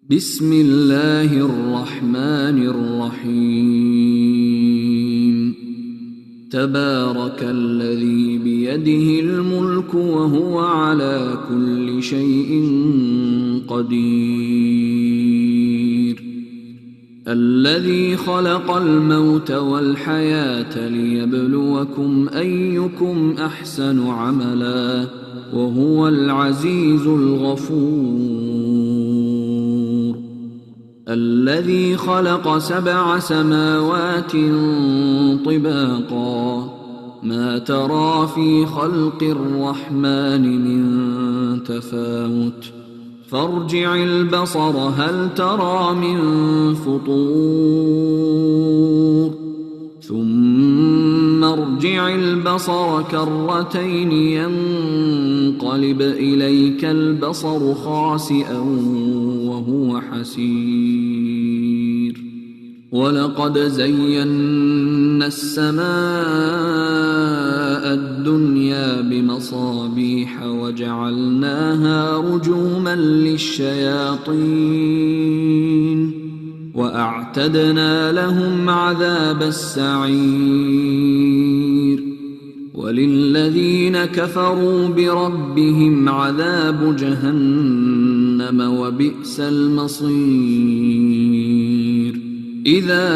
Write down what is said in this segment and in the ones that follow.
بسم الله الرحمن الرحيم تبارك الذي بيده الملك وهو على كل شيء قدير الذي خلق الموت والحياة ليبلوكم أيكم أحسن عملا وهو العزيز الغفور الذي خلق 7 سماوات طباقا ما ترى في خلق الرحمن من تفاوت فارجع البصر هل ترى من فطور ثم ارجع البصر كرتين ينقلب إليك البصر خاسئا وهو حسير ولقد زينا السماء الدنيا بمصابيح وجعلناها رجوما للشياطين وأعتدنا لهم عذاب السعير وللذين كفروا بربهم عذاب جهنم وبئس المصير إذا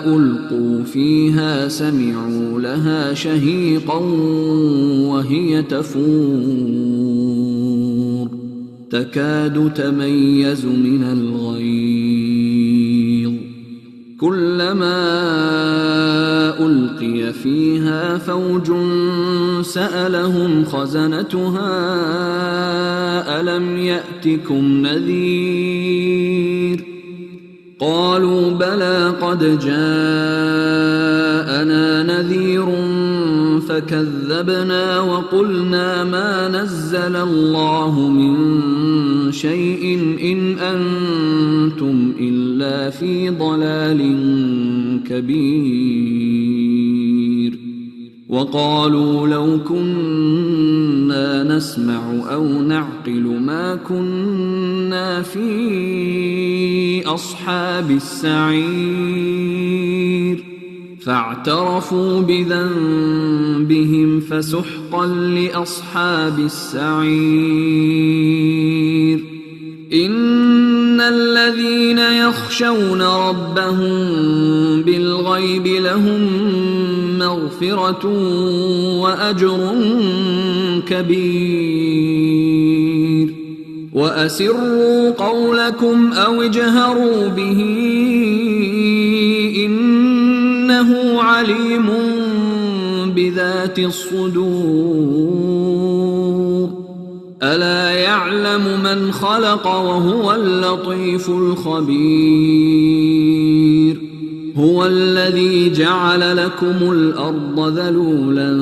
ألقوا فيها سمعوا لها شهيقا وهي تفور تكاد تميز من الغيظ كلما ألقي فيها فوج سألهم خزنتها ألم يأتكم نذير قالوا بلى قد جاءنا نذير فكذبنا وقلنا ما نزل الله من شيء إن أنتم إلا في ضلال كبير وقالوا لو كنا نسمع أو نعقل ما كنا في أصحاب السعير فاعترفوا بذنبهم فسحقا لأصحاب السعير إن الذين يخشون ربهم بالغيب لهم مغفرة وأجر كبير وأسروا قولكم أو اجهروا به إنه عليم بذات الصدور ألا يعلم من خلق وهو اللطيف الخبير هو الذي جعل لكم الأرض ذلولا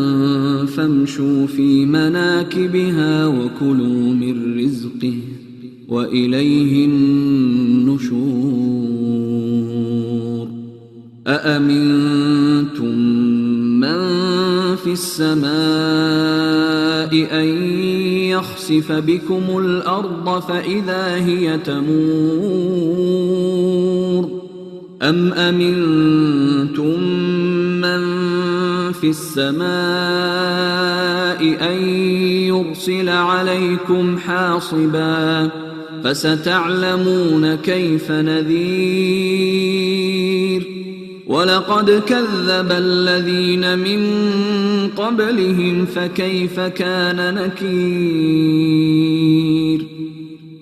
فامشوا في مناكبها وكلوا من رزقه وإليه النشور أأمنتم من في السماء أن يخسف بكم الأرض فإذا هي تمور أم أمنتم من في السماء أن يرسل عليكم حاصبا فستعلمون كيف نذير ولقد كذب الذين من قبلهم فكيف كان نكير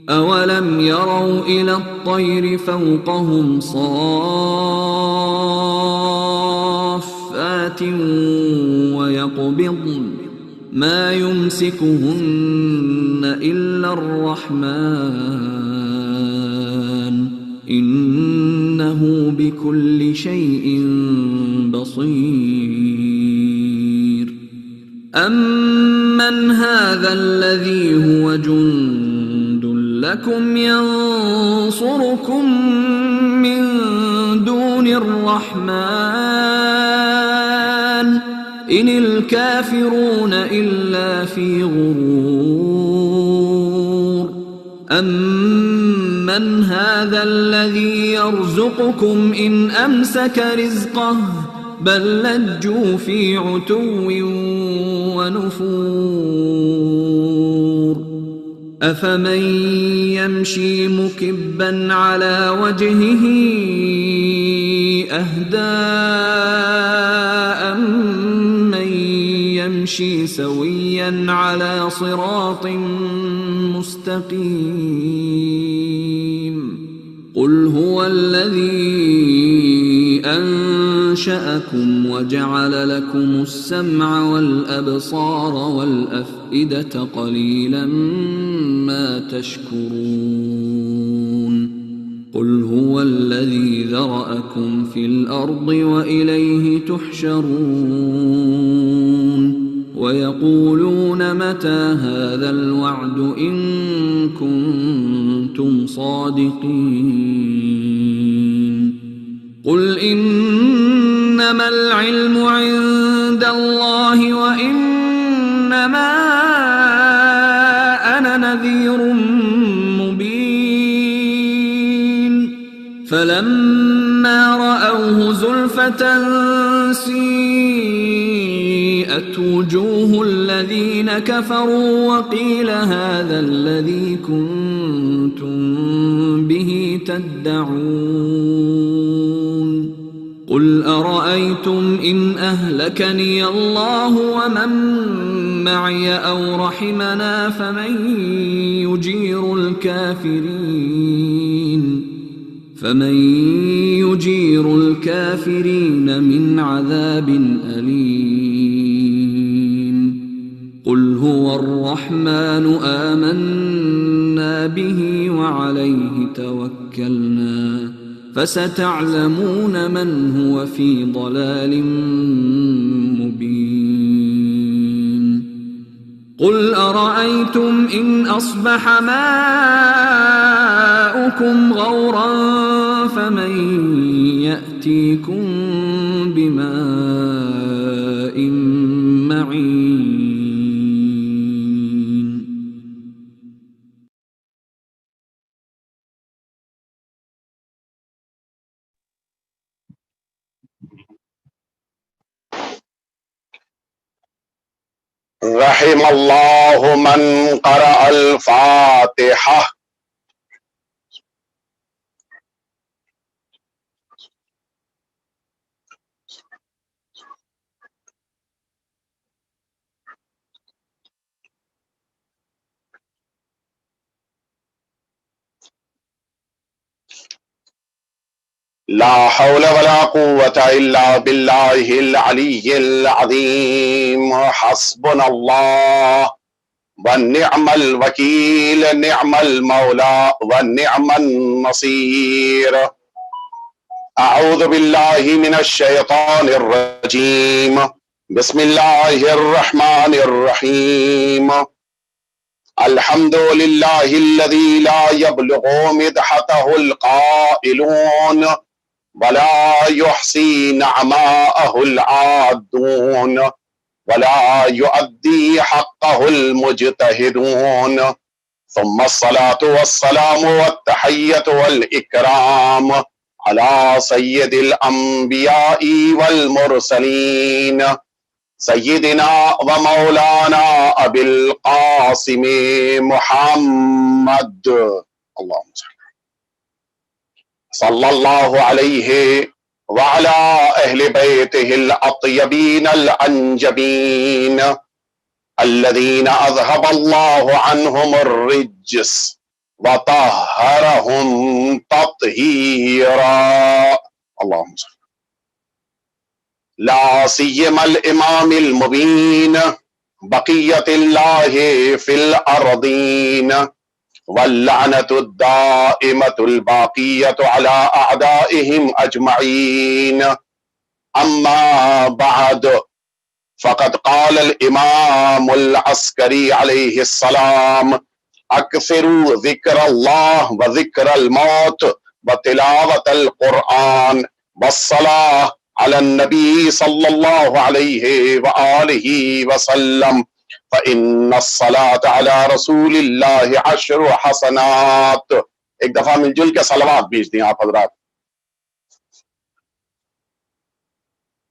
أولم يروا إلى الطير فوقهم صافات ويقبضن ما يمسكهن إلا الرحمن إنه بكل شيء بصير أمن هذا الذي هو جند لكم ينصركم من دون الرحمن إن الكافرون إلا في غرور أمن من هذا الذي يرزقكم إن أمسك رزقه بل لجوا في عتو ونفور أفمن يمشي مكبا على وجهه أهدى أمن يمشي سويا على صراط مستقيم قل هو الذي أنشأكم وجعل لكم السمع والأبصار والأفئدة قليلا ما تشكرون قل هو الذي ذرأكم في الأرض وإليه تحشرون ويقولون متى هذا الوعد إن كنتم صادقين قل إنما العلم عند الله وإنما أنا نذير مبين فلما رأوه زلفة سيئت وجوه الذين كفروا وقيل هذا الذي كنتم به تدعون قل أرأيتم إن أهلكني الله ومن معي أو رحمنا فمن يجير الكافرين من عذاب أليم قل هو الرحمن آمنا به وعليه توكلنا فستعلمون من هو في ضلال مبين قل أرأيتم إن أصبح ماؤكم غورا فمن يأتيكم بماء معين رحم اللہ من قرأ الفاتحہ. لا حول ولا قوة إلا بالله العلي العظيم. حسبنا الله ونعم الوكيل نعم المولى ونعم النصير. أعوذ بالله من الشيطان الرجيم. بسم الله الرحمن الرحيم. الحمد لله الذي لا يبلغ مدحته القائلون ولا يحصي نعماءه العادون ولا يؤدي حقه المجتهدون. ثم الصلاة والسلام والتحية والإكرام على سيد الأنبياء والمرسلين سيدنا ومولانا أبي القاسم محمد اللهم صلى الله عليه وعلى أهل بيته الأطيبين الأنجبين الذين أذهب الله عنهم الرجس وطهرهم تطهيرا. اللهم صل لا سيما الإمام المبين بقية الله في الأرضين واللعنة الدائمة الباقية على أعدائهم أجمعين. أما بعد فقد قال الإمام العسكري عليه السلام: أكثروا ذكر الله وذكر الموت وتلاوة القرآن والصلاة على النبي صلى الله عليه وآله وسلم فإن الصلاة على رسول الله 10 حسنات ایک دفعہ مل جل کے صلوات بھیج دیں آپ حضرات.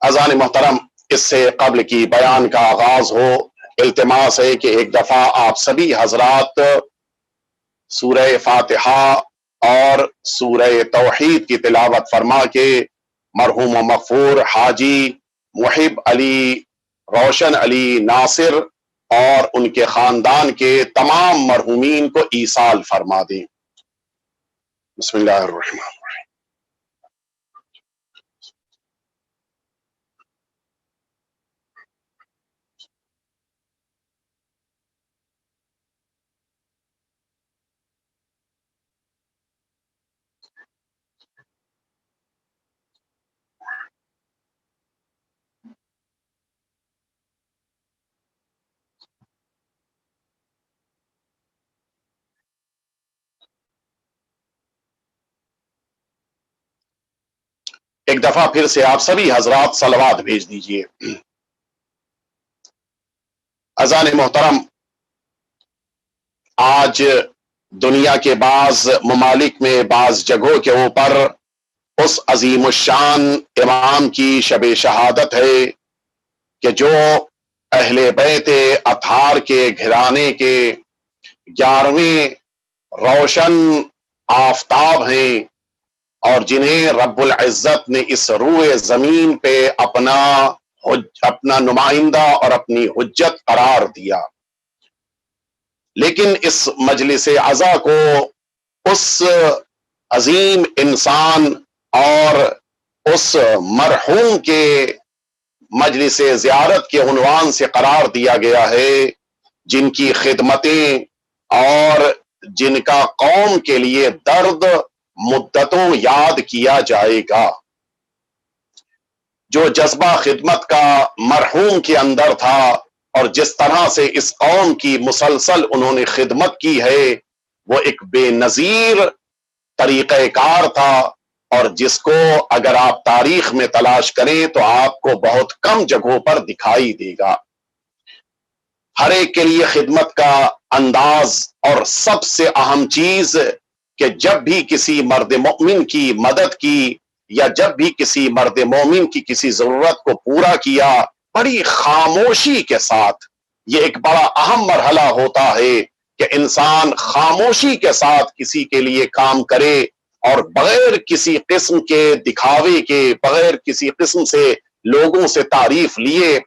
اذان محترم، اس سے قبل کی بیان کا آغاز ہو، التماس ہے کہ ایک دفعہ آپ سبھی حضرات سورہ فاتحہ اور سورہ توحید کی تلاوت فرما کے مرحوم و مغفور حاجی محب علی روشن علی ناصر اور ان کے خاندان کے تمام مرحومین کو ایصال فرما دیں. بسم اللہ الرحمن الرحیم. ایک دفعہ پھر سے آپ سبھی حضرات صلوات بھیج دیجئے. اذان محترم، آج دنیا کے بعض ممالک میں بعض جگہوں کے اوپر اس عظیم الشان امام کی شب شہادت ہے کہ جو اہل بیت اطہار کے گھرانے کے 11ویں روشن آفتاب ہیں اور جنہیں رب العزت نے اس روئے زمین پہ اپنا نمائندہ اور اپنی حجت قرار دیا. لیکن اس مجلس عزا کو اس عظیم انسان اور اس مرحوم کے مجلس زیارت کے عنوان سے قرار دیا گیا ہے جن کی خدمتیں اور جن کا قوم کے لیے درد مدتوں یاد کیا جائے گا. جو جذبہ خدمت کا مرحوم کے اندر تھا اور جس طرح سے اس قوم کی مسلسل انہوں نے خدمت کی ہے وہ ایک بے نظیر طریقہ کار تھا، اور جس کو اگر آپ تاریخ میں تلاش کریں تو آپ کو بہت کم جگہوں پر دکھائی دے گا. ہر ایک کے لیے خدمت کا انداز، اور سب سے اہم چیز کہ جب بھی کسی مرد مومن کی مدد کی یا جب بھی کسی مرد مومن کی کسی ضرورت کو پورا کیا، بڑی خاموشی کے ساتھ. یہ ایک بڑا اہم مرحلہ ہوتا ہے کہ انسان خاموشی کے ساتھ کسی کے لیے کام کرے اور بغیر کسی قسم کے دکھاوے کے، بغیر کسی قسم سے لوگوں سے تعریف لیے،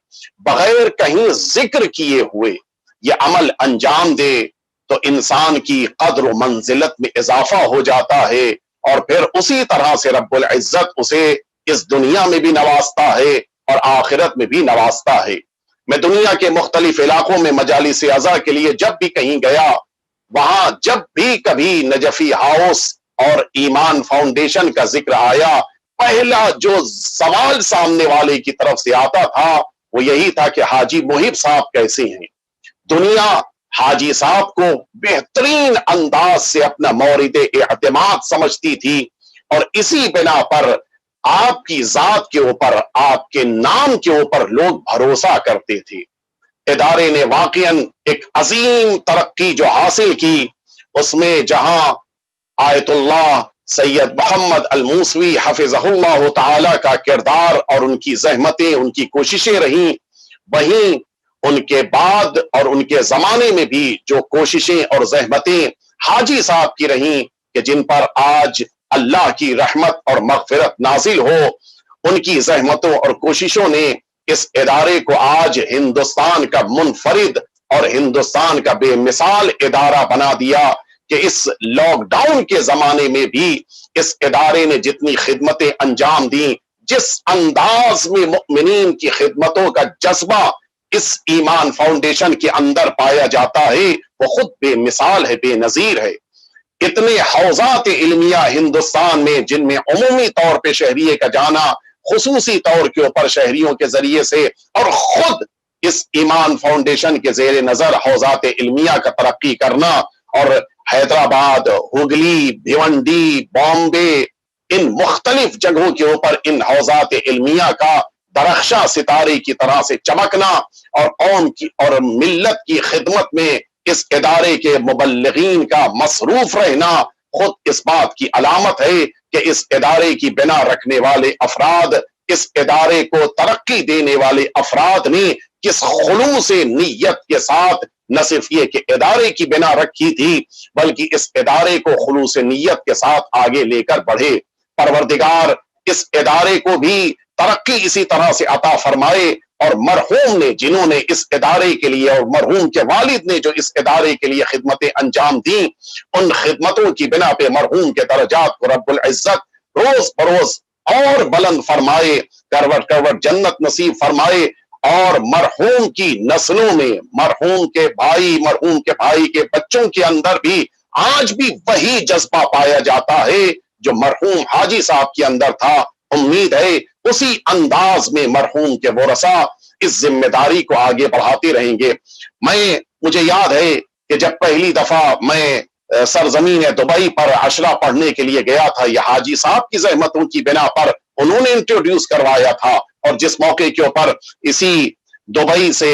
بغیر کہیں ذکر کیے ہوئے یہ عمل انجام دے تو انسان کی قدر و منزلت میں اضافہ ہو جاتا ہے، اور پھر اسی طرح سے رب العزت اسے اس دنیا میں بھی نوازتا ہے اور آخرت میں بھی نوازتا ہے. میں دنیا کے مختلف علاقوں میں مجالس عزا کے لیے جب بھی کہیں گیا، وہاں جب بھی کبھی نجفی ہاؤس اور ایمان فاؤنڈیشن کا ذکر آیا، پہلا جو سوال سامنے والے کی طرف سے آتا تھا وہ یہی تھا کہ حاجی محب صاحب کیسے ہیں. دنیا حاجی صاحب کو بہترین انداز سے اپنا مورد اعتماد سمجھتی تھی، اور اسی بنا پر آپ کی ذات کے اوپر، آپ کے نام کے اوپر لوگ بھروسہ کرتے تھے. ادارے نے واقعاً ایک عظیم ترقی جو حاصل کی، اس میں جہاں آیت اللہ سید محمد الموسوی حفظہ اللہ تعالی کا کردار اور ان کی زحمتیں، ان کی کوششیں رہیں، وہیں ان کے بعد اور ان کے زمانے میں بھی جو کوششیں اور زحمتیں حاجی صاحب کی رہیں کہ جن پر آج اللہ کی رحمت اور مغفرت نازل ہو، ان کی زحمتوں اور کوششوں نے اس ادارے کو آج ہندوستان کا منفرد اور ہندوستان کا بے مثال ادارہ بنا دیا کہ اس لاک ڈاؤن کے زمانے میں بھی اس ادارے نے جتنی خدمتیں انجام دیں، جس انداز میں مؤمنین کی خدمتوں کا جذبہ اس ایمان فاؤنڈیشن کے اندر پایا جاتا ہے، وہ خود بے مثال ہے، بے نظیر ہے. اتنے حوزات علمیہ ہندوستان میں جن میں عمومی طور پہ شہریے کا جانا، خصوصی طور کے اوپر شہریوں کے ذریعے سے، اور خود اس ایمان فاؤنڈیشن کے زیر نظر حوزات علمیہ کا ترقی کرنا، اور حیدرآباد، ہگلی، بھیونڈی، بامبے، ان مختلف جگہوں کے اوپر ان حوزات علمیہ کا درخشاں ستارے کی طرح سے چمکنا، اور قوم کی اور ملت کی خدمت میں اس ادارے کے مبلغین کا مصروف رہنا، خود اس بات کی علامت ہے کہ اس ادارے کی بنا رکھنے والے افراد، اس ادارے کو ترقی دینے والے افراد نے کس خلوص نیت کے ساتھ نہ صرف یہ کہ ادارے کی بنا رکھی تھی بلکہ اس ادارے کو خلوص نیت کے ساتھ آگے لے کر بڑھے۔ پروردگار اس ادارے کو بھی ترقی اسی طرح سے عطا فرمائے، اور مرحوم نے جنہوں نے اس ادارے کے لیے اور مرحوم کے والد نے جو اس ادارے کے لیے خدمتیں انجام دیں، ان خدمتوں کی بنا پہ مرحوم کے درجات کو رب العزت روز بروز اور بلند فرمائے، کروٹ کروٹ جنت نصیب فرمائے، اور مرحوم کی نسلوں میں مرحوم کے بھائی کے بچوں کے اندر بھی آج بھی وہی جذبہ پایا جاتا ہے جو مرحوم حاجی صاحب کے اندر تھا۔ امید ہے اسی انداز میں مرحوم کے ورثاء اس ذمہ داری کو آگے بڑھاتے رہیں گے۔ مجھے یاد ہے کہ جب پہلی دفعہ میں سرزمین دبئی پر عشرہ پڑھنے کے لیے گیا تھا، یہ حاجی صاحب کی زحمتوں کی بنا پر انہوں نے انٹروڈیوس کروایا تھا، اور جس موقع کے اوپر اسی دبئی سے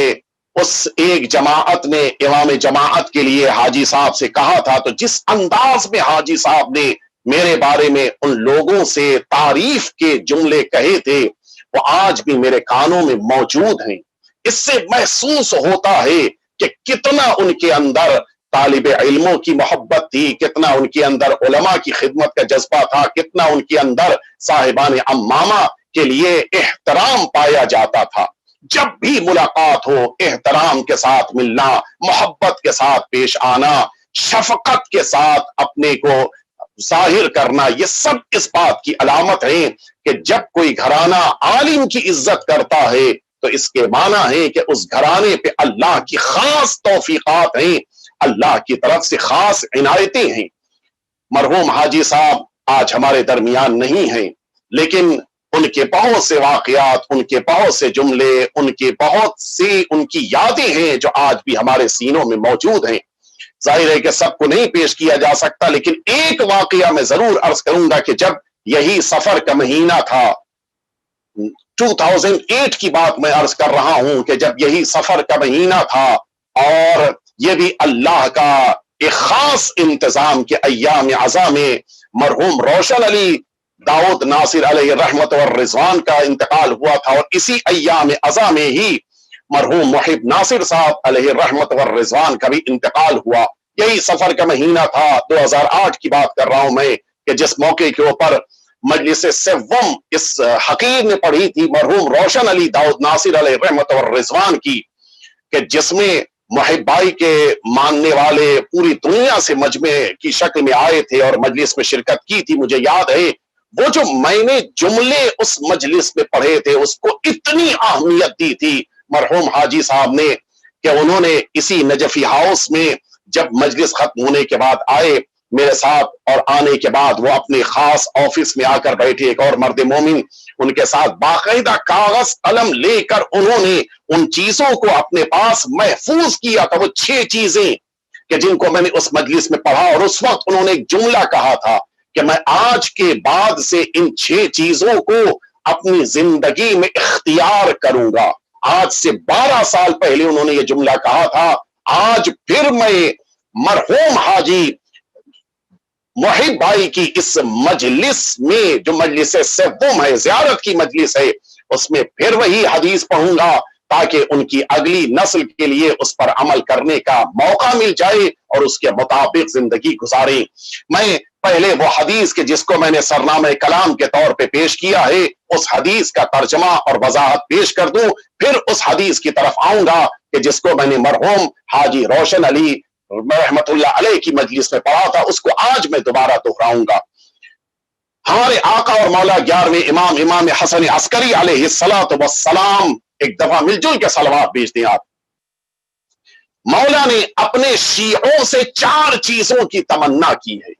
اس ایک جماعت نے امام جماعت کے لیے حاجی صاحب سے کہا تھا، تو جس انداز میں حاجی صاحب نے میرے بارے میں ان لوگوں سے تعریف کے جملے کہے تھے، وہ آج بھی میرے کانوں میں موجود ہیں۔ اس سے محسوس ہوتا ہے کہ کتنا ان کے اندر طالب علموں کی محبت تھی، کتنا ان کے اندر علماء کی خدمت کا جذبہ تھا، کتنا ان کے اندر صاحبان امامہ کے لیے احترام پایا جاتا تھا۔ جب بھی ملاقات ہو احترام کے ساتھ ملنا، محبت کے ساتھ پیش آنا، شفقت کے ساتھ اپنے کو ظاہر کرنا، یہ سب اس بات کی علامت ہے کہ جب کوئی گھرانہ عالم کی عزت کرتا ہے تو اس کے معنی ہے کہ اس گھرانے پہ اللہ کی خاص توفیقات ہیں، اللہ کی طرف سے خاص عنایتیں ہیں۔ مرحوم حاجی صاحب آج ہمارے درمیان نہیں ہیں، لیکن ان کے بہت سے واقعات، ان کے بہت سے جملے، ان کے بہت سی ان کی یادیں ہیں جو آج بھی ہمارے سینوں میں موجود ہیں۔ ظاہر ہے کہ سب کو نہیں پیش کیا جا سکتا، لیکن ایک واقعہ میں ضرور عرض کروں گا کہ جب یہی سفر کا مہینہ تھا، 2008 کی بات میں عرض کر رہا ہوں کہ جب یہی سفر کا مہینہ تھا، اور یہ بھی اللہ کا ایک خاص انتظام کے ایام عزا میں مرحوم روشن علی داؤد ناصر علیہ رحمت اور رضوان کا انتقال ہوا تھا، اور اسی ایام عزا میں ہی مرحوم محب ناصر صاحب علیہ رحمت و رضوان کا بھی انتقال ہوا۔ یہی سفر کا مہینہ تھا، 2008 کی بات کر رہا ہوں میں، کہ جس موقع کے اوپر مجلس سوم اس حقیر نے پڑھی تھی مرحوم روشن علی داؤد ناصر علیہ رحمت و رضوان کی، کہ جس میں محب بھائی کے ماننے والے پوری دنیا سے مجمع کی شکل میں آئے تھے اور مجلس میں شرکت کی تھی۔ مجھے یاد ہے وہ جو میں نے جملے اس مجلس میں پڑھے تھے اس کو اتنی اہمیت دی تھی مرحوم حاجی صاحب نے، کہ انہوں نے اسی نجفی ہاؤس میں جب مجلس ختم ہونے کے بعد آئے میرے ساتھ، اور آنے کے بعد وہ اپنے خاص آفس میں آ کر بیٹھے، ایک اور مرد مومن ان کے ساتھ باقاعدہ کاغذ قلم لے کر انہوں نے ان چیزوں کو اپنے پاس محفوظ کیا تھا، وہ 6 چیزیں کہ جن کو میں نے اس مجلس میں پڑھا، اور اس وقت انہوں نے ایک جملہ کہا تھا کہ میں آج کے بعد سے ان 6 چیزوں کو اپنی زندگی میں اختیار کروں گا۔ آج سے 12 سال پہلے انہوں نے یہ جملہ کہا تھا، آج پھر میں مرحوم حاجی محب بھائی کی اس مجلس میں، جو مجلس سوم ہے، زیارت کی مجلس ہے، اس میں پھر وہی حدیث پڑھوں گا تاکہ ان کی اگلی نسل کے لیے اس پر عمل کرنے کا موقع مل جائے اور اس کے مطابق زندگی گزاریں۔ میں پہلے وہ حدیث کے جس کو میں نے سرنامہ کلام کے طور پہ پیش کیا ہے، اس حدیث کا ترجمہ اور وضاحت پیش کر دوں، پھر اس حدیث کی طرف آؤں گا کہ جس کو میں نے مرحوم حاجی روشن علی رحمت اللہ علیہ کی مجلس میں پڑھا تھا، اس کو آج میں دوبارہ دہراؤں گا۔ ہمارے آقا اور مولا 11ویں امام حسن عسکری علیہ السلام، ایک دفعہ مل جل کے صلوات بھیج دیں آپ۔ مولا نے اپنے شیعوں سے 4 چیزوں کی تمنا کی ہے،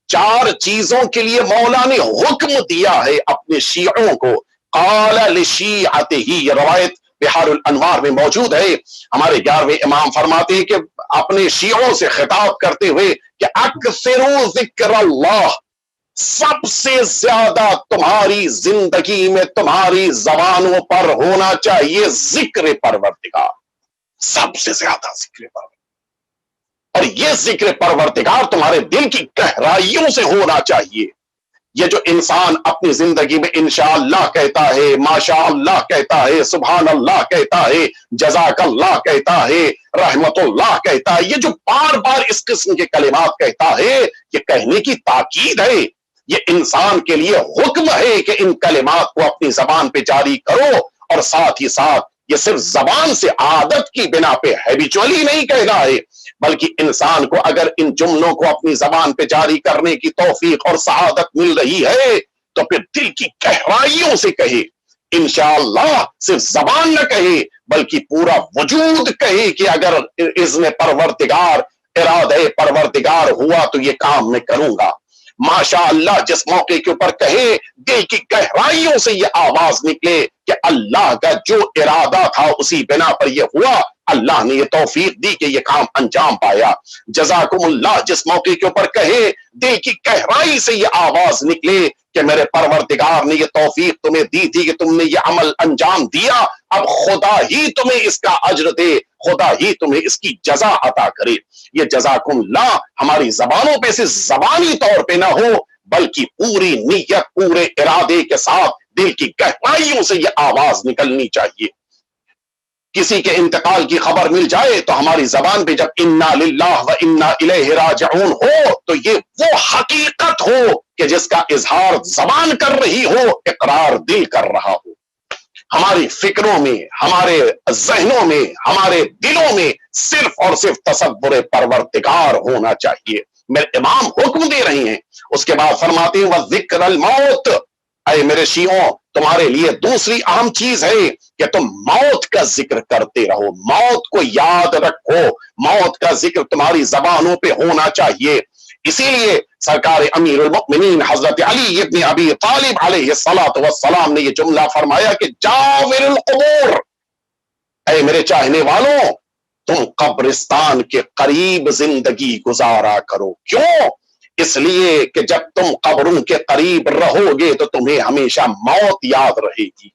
4 چیزوں کے لیے مولا نے حکم دیا ہے اپنے شیعوں کو۔ قال لشیعتہ، یہ روایت بحار الانوار میں موجود ہے۔ ہمارے 11ویں امام فرماتے ہیں کہ اپنے شیعوں سے خطاب کرتے ہوئے کہ اکثروا ذکر اللہ، سب سے زیادہ تمہاری زندگی میں تمہاری زبانوں پر ہونا چاہیے ذکر پروردگار، سب سے زیادہ ذکر پروردگار۔ اور یہ ذکر پروردگار تمہارے دل کی گہرائیوں سے ہونا چاہیے. یہ جو انسان اپنی زندگی میں انشاءاللہ کہتا ہے، ماشاء اللہ کہتا ہے، سبحان اللہ کہتا ہے، جزاک اللہ کہتا ہے، رحمت اللہ کہتا ہے، یہ جو بار بار اس قسم کے کلمات کہتا ہے، یہ کہنے کی تاکید ہے، یہ انسان کے لیے حکم ہے کہ ان کلمات کو اپنی زبان پہ جاری کرو. اور ساتھ ہی ساتھ یہ صرف زبان سے عادت کی بنا پہ ہیبیچولی نہیں کہنا ہے، بلکہ انسان کو اگر ان جملوں کو اپنی زبان پہ جاری کرنے کی توفیق اور سعادت مل رہی ہے تو پھر دل کی گہرائیوں سے کہے. انشاءاللہ صرف زبان نہ کہے بلکہ پورا وجود کہے کہ اگر اذن پروردگار، ارادہ پروردگار ہوا تو یہ کام میں کروں گا. ماشاء اللہ جس موقع کے اوپر کہے دل کی گہرائیوں سے یہ آواز نکلے کہ اللہ کا جو ارادہ تھا اسی بنا پر یہ ہوا، اللہ نے یہ توفیق دی کہ یہ کام انجام پایا. جزاکم اللہ جس موقع کے اوپر کہے دل کی گہرائی سے یہ آواز نکلے کہ میرے پروردگار نے یہ توفیق تمہیں دی تھی کہ تم نے یہ عمل انجام دیا، اب خدا ہی تمہیں اس کا اجر دے، خدا ہی تمہیں اس کی جزا عطا کرے. یہ جزاکم اللہ ہماری زبانوں پہ سے زبانی طور پہ نہ ہو بلکہ پوری نیت، پورے ارادے کے ساتھ دل کی گہرائیوں سے یہ آواز نکلنی چاہیے. کسی کے انتقال کی خبر مل جائے تو ہماری زبان پہ جب انا للہ و انا الیہ راجعون ہو تو یہ وہ حقیقت ہو کہ جس کا اظہار زبان کر رہی ہو، اقرار دل کر رہا ہو. ہماری فکروں میں، ہمارے ذہنوں میں، ہمارے دلوں میں صرف اور صرف تصور پروردگار ہونا چاہیے. میرے امام حکم دے رہی ہیں، اس کے بعد فرماتے ہیں وذکر الموت. اے میرے شیعوں تمہارے لیے دوسری اہم چیز ہے کہ تم موت کا ذکر کرتے رہو، موت کو یاد رکھو، موت کا ذکر تمہاری زبانوں پہ ہونا چاہیے. اسی لیے سرکار امیر المؤمنین حضرت علی ابن ابی طالب علیہ الصلوۃ والسلام نے یہ جملہ فرمایا کہ جاور القبور، اے میرے چاہنے والوں تم قبرستان کے قریب زندگی گزارا کرو. کیوں؟ اس لیے کہ جب تم قبروں کے قریب رہو گے تو تمہیں ہمیشہ موت یاد رہے گی.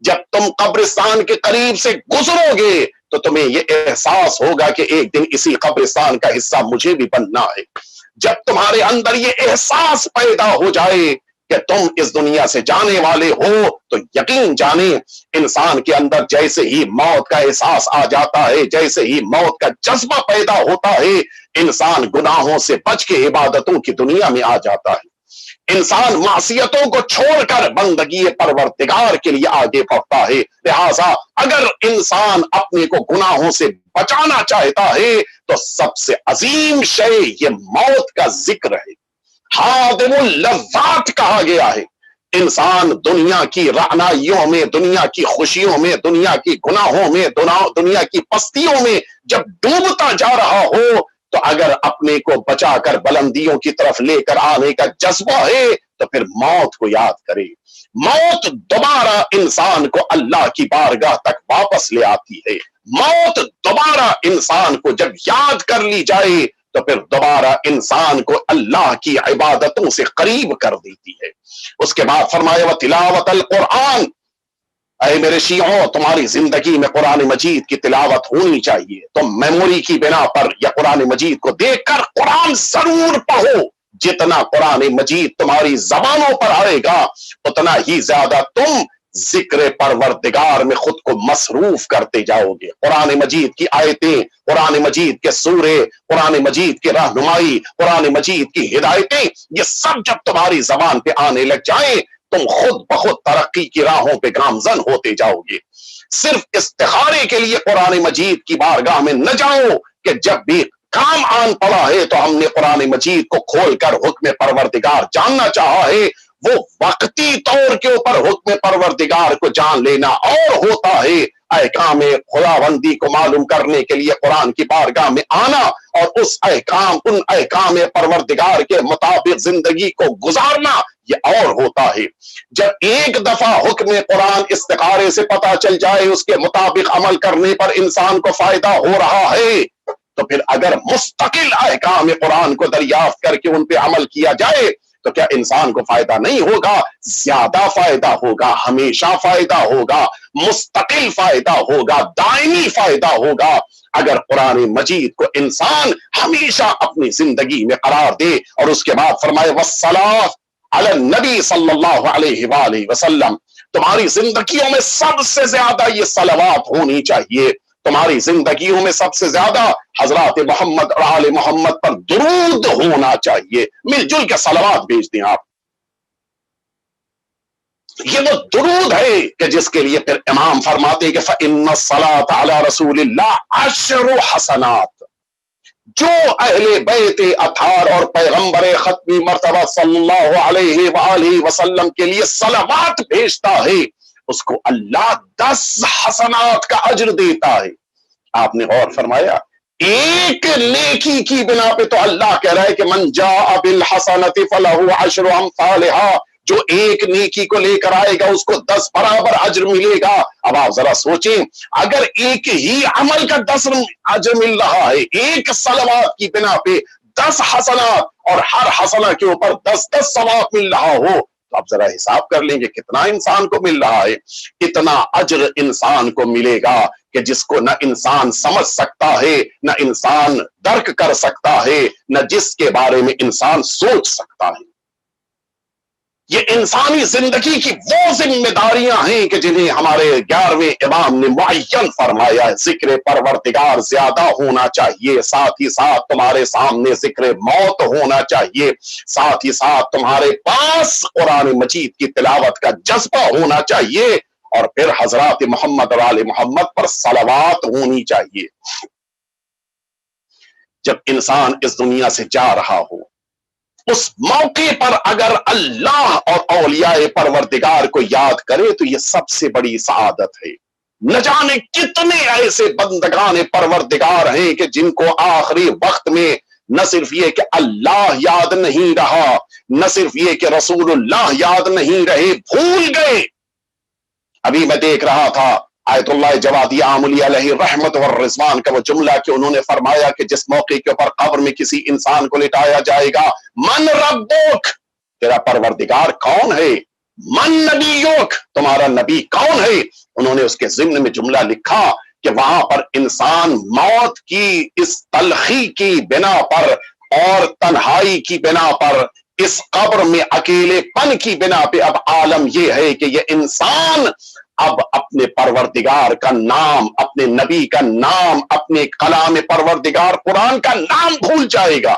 جب تم قبرستان کے قریب سے گزرو گے تو تمہیں یہ احساس ہوگا کہ ایک دن اسی قبرستان کا حصہ مجھے بھی بننا ہے. جب تمہارے اندر یہ احساس پیدا ہو جائے کہ تم اس دنیا سے جانے والے ہو تو یقین جانے انسان کے اندر جیسے ہی موت کا احساس آ جاتا ہے، جیسے ہی موت کا جذبہ پیدا ہوتا ہے، انسان گناہوں سے بچ کے عبادتوں کی دنیا میں آ جاتا ہے. انسان معصیتوں کو چھوڑ کر بندگی پروردگار کے لیے آگے بڑھتا ہے. لہذا اگر انسان اپنے کو گناہوں سے بچانا چاہتا ہے تو سب سے عظیم شے یہ موت کا ذکر ہے. حادم اللذات کہا گیا ہے. انسان دنیا کی رعنائیوں میں، دنیا کی خوشیوں میں، دنیا کی گناہوں میں، دنیا کی پستیوں میں جب ڈوبتا جا رہا ہو تو اگر اپنے کو بچا کر بلندیوں کی طرف لے کر آنے کا جذبہ ہے تو پھر موت کو یاد کرے. موت دوبارہ انسان کو اللہ کی بارگاہ تک واپس لے آتی ہے. موت دوبارہ انسان کو جب یاد کر لی جائے تو پھر دوبارہ انسان کو اللہ کی عبادتوں سے قریب کر دیتی ہے. اس کے بعد فرمایا وتلاوت القرآن، اے میرے شیعوں تمہاری زندگی میں قرآن مجید کی تلاوت ہونی چاہیے. تم میموری کی بنا پر یا قرآن مجید کو دیکھ کر قرآن ضرور پڑھو. جتنا قرآن مجید تمہاری زبانوں پر آئے گا اتنا ہی زیادہ تم ذکر پروردگار میں خود کو مصروف کرتے جاؤ گے. قرآن مجید کی آیتیں، قرآن مجید کے سورے، قرآن مجید کی رہنمائی، قرآن مجید کی ہدایتیں، یہ سب جب تمہاری زبان پہ آنے لگ جائیں تم خود بخود ترقی کی راہوں پہ گامزن ہوتے جاؤ گے. صرف استخارے کے لیے قرآن مجید کی بارگاہ میں نہ جاؤ کہ جب بھی کام آن پڑا ہے تو ہم نے قرآن مجید کو کھول کر حکم پروردگار جاننا چاہا ہے. وہ وقتی طور کے اوپر حکم پروردگار کو جان لینا اور ہوتا ہے احکام خداوندی کو معلوم کرنے کے لیے قرآن کی بارگاہ میں آنا اور ان احکام پروردگار کے مطابق زندگی کو گزارنا یہ اور ہوتا ہے. جب ایک دفعہ حکم قرآن استخارے سے پتہ چل جائے اس کے مطابق عمل کرنے پر انسان کو فائدہ ہو رہا ہے تو پھر اگر مستقل احکام قرآن کو دریافت کر کے ان پہ عمل کیا جائے تو کیا انسان کو فائدہ نہیں ہوگا؟ زیادہ فائدہ ہوگا، ہمیشہ فائدہ ہوگا، مستقل فائدہ ہوگا، دائمی فائدہ ہوگا. اگر قرآن مجید کو انسان ہمیشہ اپنی زندگی میں قرار دے اور اس کے بعد فرمائے والصلاۃ علی النبی صلی اللہ علیہ وآلہ وسلم، تمہاری زندگیوں میں سب سے زیادہ یہ صلوات ہونی چاہیے، تمہاری زندگیوں میں سب سے زیادہ حضرات محمد اور آل محمد پر درود ہونا چاہیے، مل جل کے صلوات بھیج دیں آپ۔ یہ وہ درود ہے کہ جس کے لیے پھر امام فرماتے کہ فإن الصلاة علی رسول اللہ 10 حسنات، جو اہل بیت اطہار اور پیغمبر ختمی مرتبہ صلی اللہ علیہ وآلہ وسلم کے لیے صلوات بھیجتا ہے اس کو اللہ 10 حسنات کا اجر دیتا ہے۔ آپ نے غور فرمایا ایک نیکی کی بنا پہ تو اللہ کہہ رہا ہے کہ من جاء بالحسنۃ فلہ 10 امثالھا، جو ایک نیکی کو لے کر آئے گا اس کو 10 برابر اجر ملے گا۔ اب آپ ذرا سوچیں اگر ایک ہی عمل کا 10 اجر مل رہا ہے، ایک صلوات کی بنا پہ 10 حسنات اور ہر حسنہ کے اوپر 10 ثواب مل رہا ہو، تو آپ ذرا حساب کر لیں گے کتنا انسان کو مل رہا ہے۔ اتنا اجر انسان کو ملے گا کہ جس کو نہ انسان سمجھ سکتا ہے، نہ انسان درک کر سکتا ہے، نہ جس کے بارے میں انسان سوچ سکتا ہے۔ یہ انسانی زندگی کی وہ ذمہ داریاں ہیں کہ جنہیں ہمارے 11ویں امام نے معین فرمایا ہے۔ ذکر پروردگار زیادہ ہونا چاہیے، ساتھ ہی ساتھ تمہارے سامنے ذکر موت ہونا چاہیے، ساتھ ہی ساتھ تمہارے پاس قرآن مجید کی تلاوت کا جذبہ ہونا چاہیے، اور پھر حضرات محمد اور آل محمد پر صلوات ہونی چاہیے۔ جب انسان اس دنیا سے جا رہا ہو اس موقع پر اگر اللہ اور اولیاء پروردگار کو یاد کرے تو یہ سب سے بڑی سعادت ہے۔ نہ جانے کتنے ایسے بندگان پروردگار ہیں کہ جن کو آخری وقت میں نہ صرف یہ کہ اللہ یاد نہیں رہا، نہ صرف یہ کہ رسول اللہ یاد نہیں رہے، بھول گئے۔ ابھی میں دیکھ رہا تھا آیت اللہ جوادی عاملی علیہ رحمت والرضوان کا وہ جملہ کہ انہوں نے فرمایا کہ جس موقع کے اوپر قبر میں کسی انسان کو لٹایا جائے گا، من ربک، تیرا پروردگار کون ہے، من نبیک، تمہارا نبی کون ہے، انہوں نے اس کے ضمن میں جملہ لکھا کہ وہاں پر انسان موت کی اس تلخی کی بنا پر اور تنہائی کی بنا پر، اس قبر میں اکیلے پن کی بنا پہ اب عالم یہ ہے کہ یہ انسان اب اپنے پروردگار کا نام، اپنے نبی کا نام، اپنے کلام پروردگار قرآن کا نام بھول جائے گا۔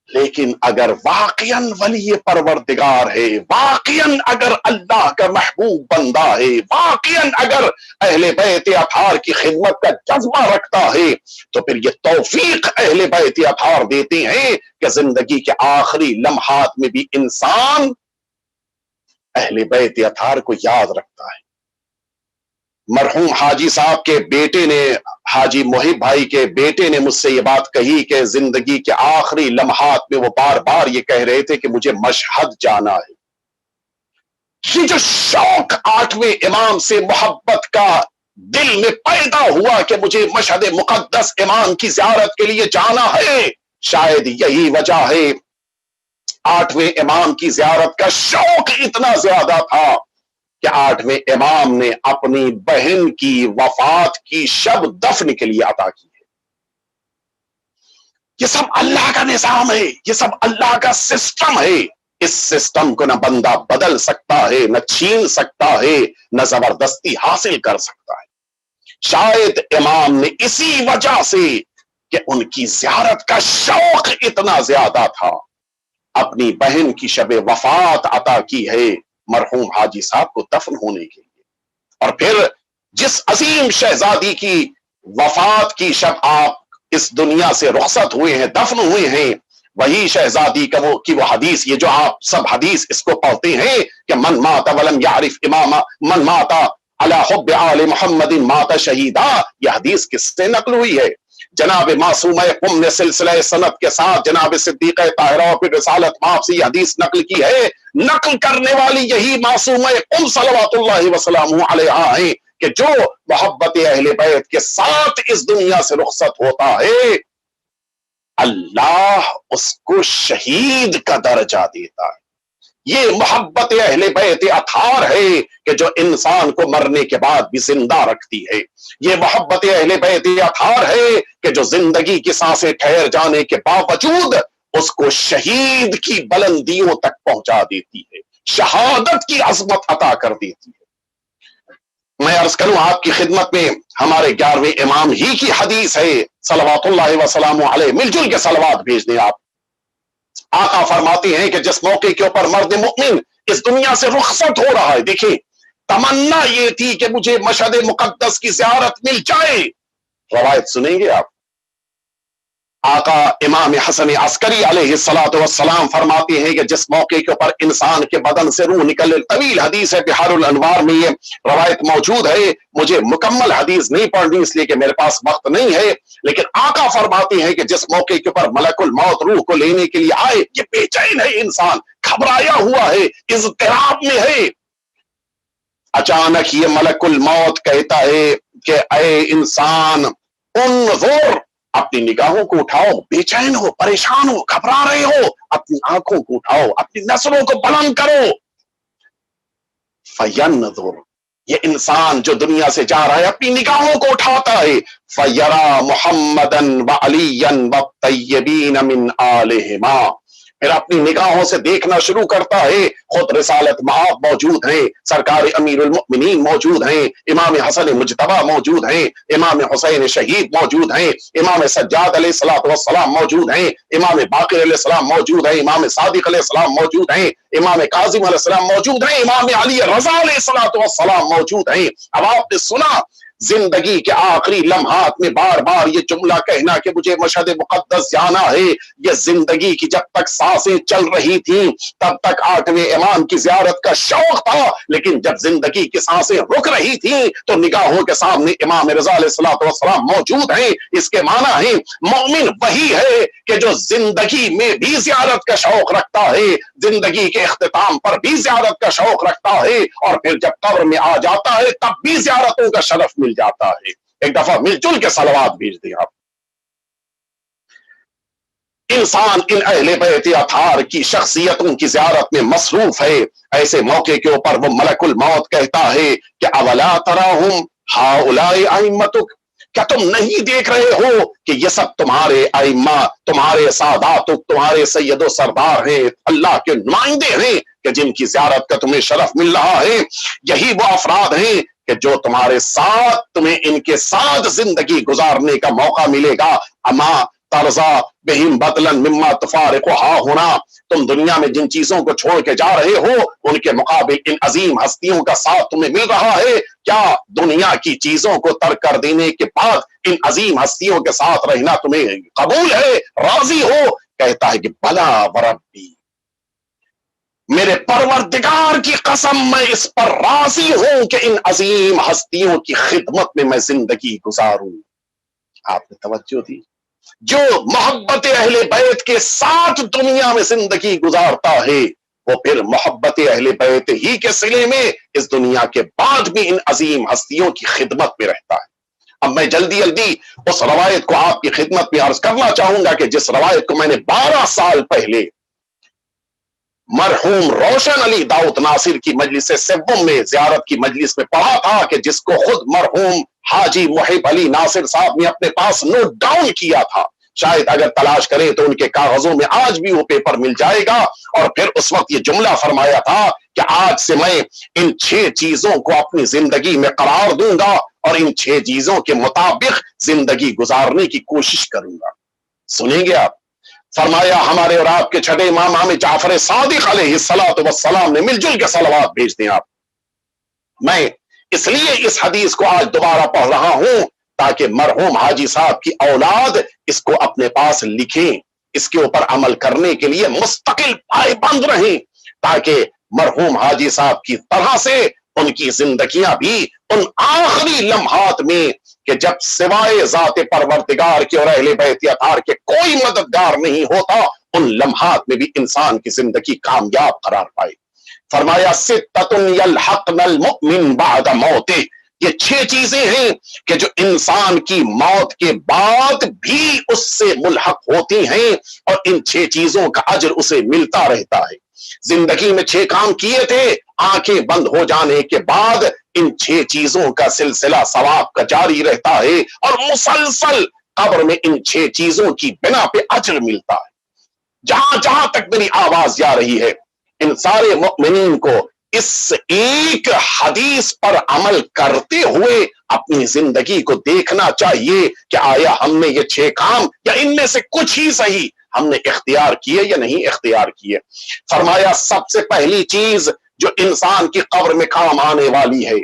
لیکن اگر واقعاً ولی پروردگار ہے، واقعاً اگر اللہ کا محبوب بندہ ہے، واقعاً اگر اہل بیت اطہار کی خدمت کا جذبہ رکھتا ہے، تو پھر یہ توفیق اہل بیت اطہار دیتے ہیں کہ زندگی کے آخری لمحات میں بھی انسان اہل بیت اطہار کو یاد رکھتا ہے۔ مرحوم حاجی صاحب کے بیٹے نے، حاجی محب بھائی کے بیٹے نے مجھ سے یہ بات کہی کہ زندگی کے آخری لمحات میں وہ بار بار یہ کہہ رہے تھے کہ مجھے مشہد جانا ہے۔ یہ جو شوق 8ویں امام سے محبت کا دل میں پیدا ہوا کہ مجھے مشہد مقدس امام کی زیارت کے لیے جانا ہے، شاید یہی وجہ ہے 8ویں امام کی زیارت کا شوق اتنا زیادہ تھا کہ 8ویں امام نے اپنی بہن کی وفات کی شب دفن کے لیے عطا کی ہے۔ یہ سب اللہ کا نظام ہے، یہ سب اللہ کا سسٹم ہے۔ اس سسٹم کو نہ بندہ بدل سکتا ہے، نہ چھین سکتا ہے، نہ زبردستی حاصل کر سکتا ہے۔ شاید امام نے اسی وجہ سے کہ ان کی زیارت کا شوق اتنا زیادہ تھا، اپنی بہن کی شب وفات عطا کی ہے مرحوم حاجی صاحب کو دفن ہونے کے لیے۔ اور پھر جس عظیم شہزادی کی وفات کی شب آپ اس دنیا سے رخصت ہوئے ہیں، دفن ہوئے ہیں، وہی شہزادی کا وہ حدیث، یہ جو آپ سب حدیث اس کو پڑھتے ہیں کہ من مات ولم یعرف امام من مات علی حب آل محمد مات شہیدا، یہ حدیث کس سے نقل ہوئی ہے؟ جناب معصومہ قم نے سلسلہ سند کے ساتھ جناب صدیقہ طاہرہ اور پھر رسالت مآب سے یہ حدیث نقل کی ہے۔ نقل کرنے والی یہی معصومہ قم صلوات اللہ وسلامہ علیہا ہیں کہ جو محبت اہل بیت کے ساتھ اس دنیا سے رخصت ہوتا ہے، اللہ اس کو شہید کا درجہ دیتا ہے۔ یہ محبت اہل بیت اطہار ہے کہ جو انسان کو مرنے کے بعد بھی زندہ رکھتی ہے. یہ محبت اہل بیت اطہار ہے کہ جو زندگی کی سانسیں ٹھہر جانے کے باوجود اس کو شہید کی بلندیوں تک پہنچا دیتی ہے, شہادت کی عظمت عطا کر دیتی ہے. میں عرض کروں آپ کی خدمت میں, ہمارے 11ویں امام ہی کی حدیث ہے صلوات اللہ وسلام علیہ, مل جل کے صلوات بھیج دیں آپ. آقا فرماتے ہیں کہ جس موقع کے اوپر مرد مومن اس دنیا سے رخصت ہو رہا ہے, دیکھیں تمنا یہ تھی کہ مجھے مشہد مقدس کی زیارت مل جائے. روایت سنیں گے آپ, آقا امام حسن عسکری علیہ الصلوۃ والسلام فرماتے ہیں کہ جس موقع کے اوپر انسان کے بدن سے روح نکلے, طویل حدیث ہے, بحار الانوار میں یہ روایت موجود ہے, مجھے مکمل حدیث نہیں پڑھنی اس لیے کہ میرے پاس وقت نہیں ہے, لیکن آقا فرماتے ہیں کہ جس موقع کے اوپر ملک الموت روح کو لینے کے لیے آئے, یہ بے چین ہے انسان, گھبرایا ہوا ہے, اضطراب میں ہے. اچانک یہ ملک الموت کہتا ہے کہ اے انسان انظر, اپنی نگاہوں کو اٹھاؤ, بے چین ہو, پریشان ہو, گھبرا رہے ہو, اپنی آنکھوں کو اٹھاؤ, اپنی نظروں کو بلند کرو. فینظر, یہ انسان جو دنیا سے جا رہا ہے اپنی نگاہوں کو اٹھاتا ہے, فیرا محمدن وعلین والطیبین من آلہما, پھر اپنی نگاہوں سے دیکھنا شروع کرتا ہے. خود رسالت مآب موجود ہیں, سرکار امیر المؤمنین موجود ہیں, امام حسن مجتبی موجود ہیں, امام حسین شہید موجود ہیں, امام سجاد علیہ الصلوۃ والسلام موجود ہیں, امام باقر علیہ السلام موجود ہیں, امام صادق علیہ السلام موجود ہیں, امام کاظم علیہ السلام موجود ہیں, امام علی رضا علیہ الصلوۃ والسلام موجود ہیں. اب آپ نے سنا زندگی کے آخری لمحات میں بار بار یہ جملہ کہنا کہ مجھے مشہد مقدس جانا ہے. یہ زندگی کی جب تک سانسیں چل رہی تھیں تب تک 8ویں امام کی زیارت کا شوق تھا, لیکن جب زندگی کی سانسیں رک رہی تھیں تو نگاہوں کے سامنے امام رضا علیہ الصلوۃ والسلام موجود ہیں. اس کے معنی ہے مومن وہی ہے کہ جو زندگی میں بھی زیارت کا شوق رکھتا ہے, زندگی کے اختتام پر بھی زیارت کا شوق رکھتا ہے, اور پھر جب قبر میں آ جاتا ہے تب بھی زیارتوں کا شرف مل جاتا ہے. ایک دفعہ مل جل کے صلوات بھیج دیں آپ. انسان ان اہل بیت اطہار کی شخصیتوں کی زیارت میں مصروف ہے. ایسے موقع کے اوپر وہ ملک الموت کہتا ہے کہ اولا تراہم ہؤلاء ائمتک, کیا تم نہیں دیکھ رہے ہو کہ یہ سب تمہارے ائمہ, تمہارے سادات, تمہارے سید و سردار ہیں, اللہ کے نمائندے ہیں کہ جن کی زیارت کا تمہیں شرف مل رہا ہے. یہی وہ افراد ہیں کہ جو تمہارے ساتھ, تمہیں ان کے ساتھ زندگی گزارنے کا موقع ملے گا. اما ترضا بہم بدلن مما تفارق ہا ہونا, تم دنیا میں جن چیزوں کو چھوڑ کے جا رہے ہو ان کے مقابل ان عظیم ہستیوں کا ساتھ تمہیں مل رہا ہے. کیا دنیا کی چیزوں کو ترک کر دینے کے بعد ان عظیم ہستیوں کے ساتھ رہنا تمہیں قبول ہے, راضی ہو؟ کہتا ہے کہ بلا وربی, میرے پروردگار کی قسم میں اس پر راضی ہوں کہ ان عظیم ہستیوں کی خدمت میں میں زندگی گزاروں. آپ نے توجہ دی, جو محبت اہل بیت کے ساتھ دنیا میں زندگی گزارتا ہے وہ پھر محبت اہل بیت ہی کے صلے میں اس دنیا کے بعد بھی ان عظیم ہستیوں کی خدمت میں رہتا ہے. اب میں جلدی جلدی اس روایت کو آپ کی خدمت میں عرض کرنا چاہوں گا کہ جس روایت کو میں نے 12 سال پہلے مرحوم روشن علی داؤد ناصر کی مجلس سوم میں زیارت کی مجلس میں پڑھا تھا, کہ جس کو خود مرحوم حاجی محب علی ناصر صاحب نے اپنے پاس نوٹ ڈاؤن کیا تھا. شاید اگر تلاش کریں تو ان کے کاغذوں میں آج بھی وہ پیپر مل جائے گا. اور پھر اس وقت یہ جملہ فرمایا تھا کہ آج سے میں ان 6 چیزوں کو اپنی زندگی میں قرار دوں گا اور ان 6 چیزوں کے مطابق زندگی گزارنے کی کوشش کروں گا. سنیں گے آپ؟ فرمایا ہمارے اور آپ کے چھٹے امام امام جعفر صادق علیہ الصلوۃ والسلام نے, مل جل کے صلوات بھیج دیں آپ. میں اس لیے اس حدیث کو آج دوبارہ پڑھ رہا ہوں تاکہ مرحوم حاجی صاحب کی اولاد اس کو اپنے پاس لکھیں, اس کے اوپر عمل کرنے کے لیے مستقل پائبند رہیں, تاکہ مرحوم حاجی صاحب کی طرح سے ان کی زندگیاں بھی ان آخری لمحات میں کہ جب سوائے ذات پروردگار کے اور اہل بیت اطہار کے کوئی مددگار نہیں ہوتا, ان لمحات میں بھی انسان کی زندگی کامیاب قرار پائے. فرمایا ستۃ یلحقن المؤمن بعد موتہ, یہ 6 چیزیں ہیں کہ جو انسان کی موت کے بعد بھی اس سے ملحق ہوتی ہیں اور ان 6 چیزوں کا اجر اسے ملتا رہتا ہے۔ زندگی میں 6 کام کیے تھے، آنکھیں بند ہو جانے کے بعد ان 6 چیزوں کا سلسلہ ثواب کا جاری رہتا ہے اور مسلسل قبر میں ان 6 چیزوں کی بنا پہ اجر ملتا ہے۔ جہاں جہاں تک میری آواز جا رہی ہے، ان سارے مؤمنین کو اس ایک حدیث پر عمل کرتے ہوئے اپنی زندگی کو دیکھنا چاہیے کہ آیا ہم نے یہ 6 کام یا ان میں سے کچھ ہی صحیح ہم نے اختیار کیے یا نہیں اختیار کیے۔ فرمایا سب سے پہلی چیز جو انسان کی قبر میں کام آنے والی ہے،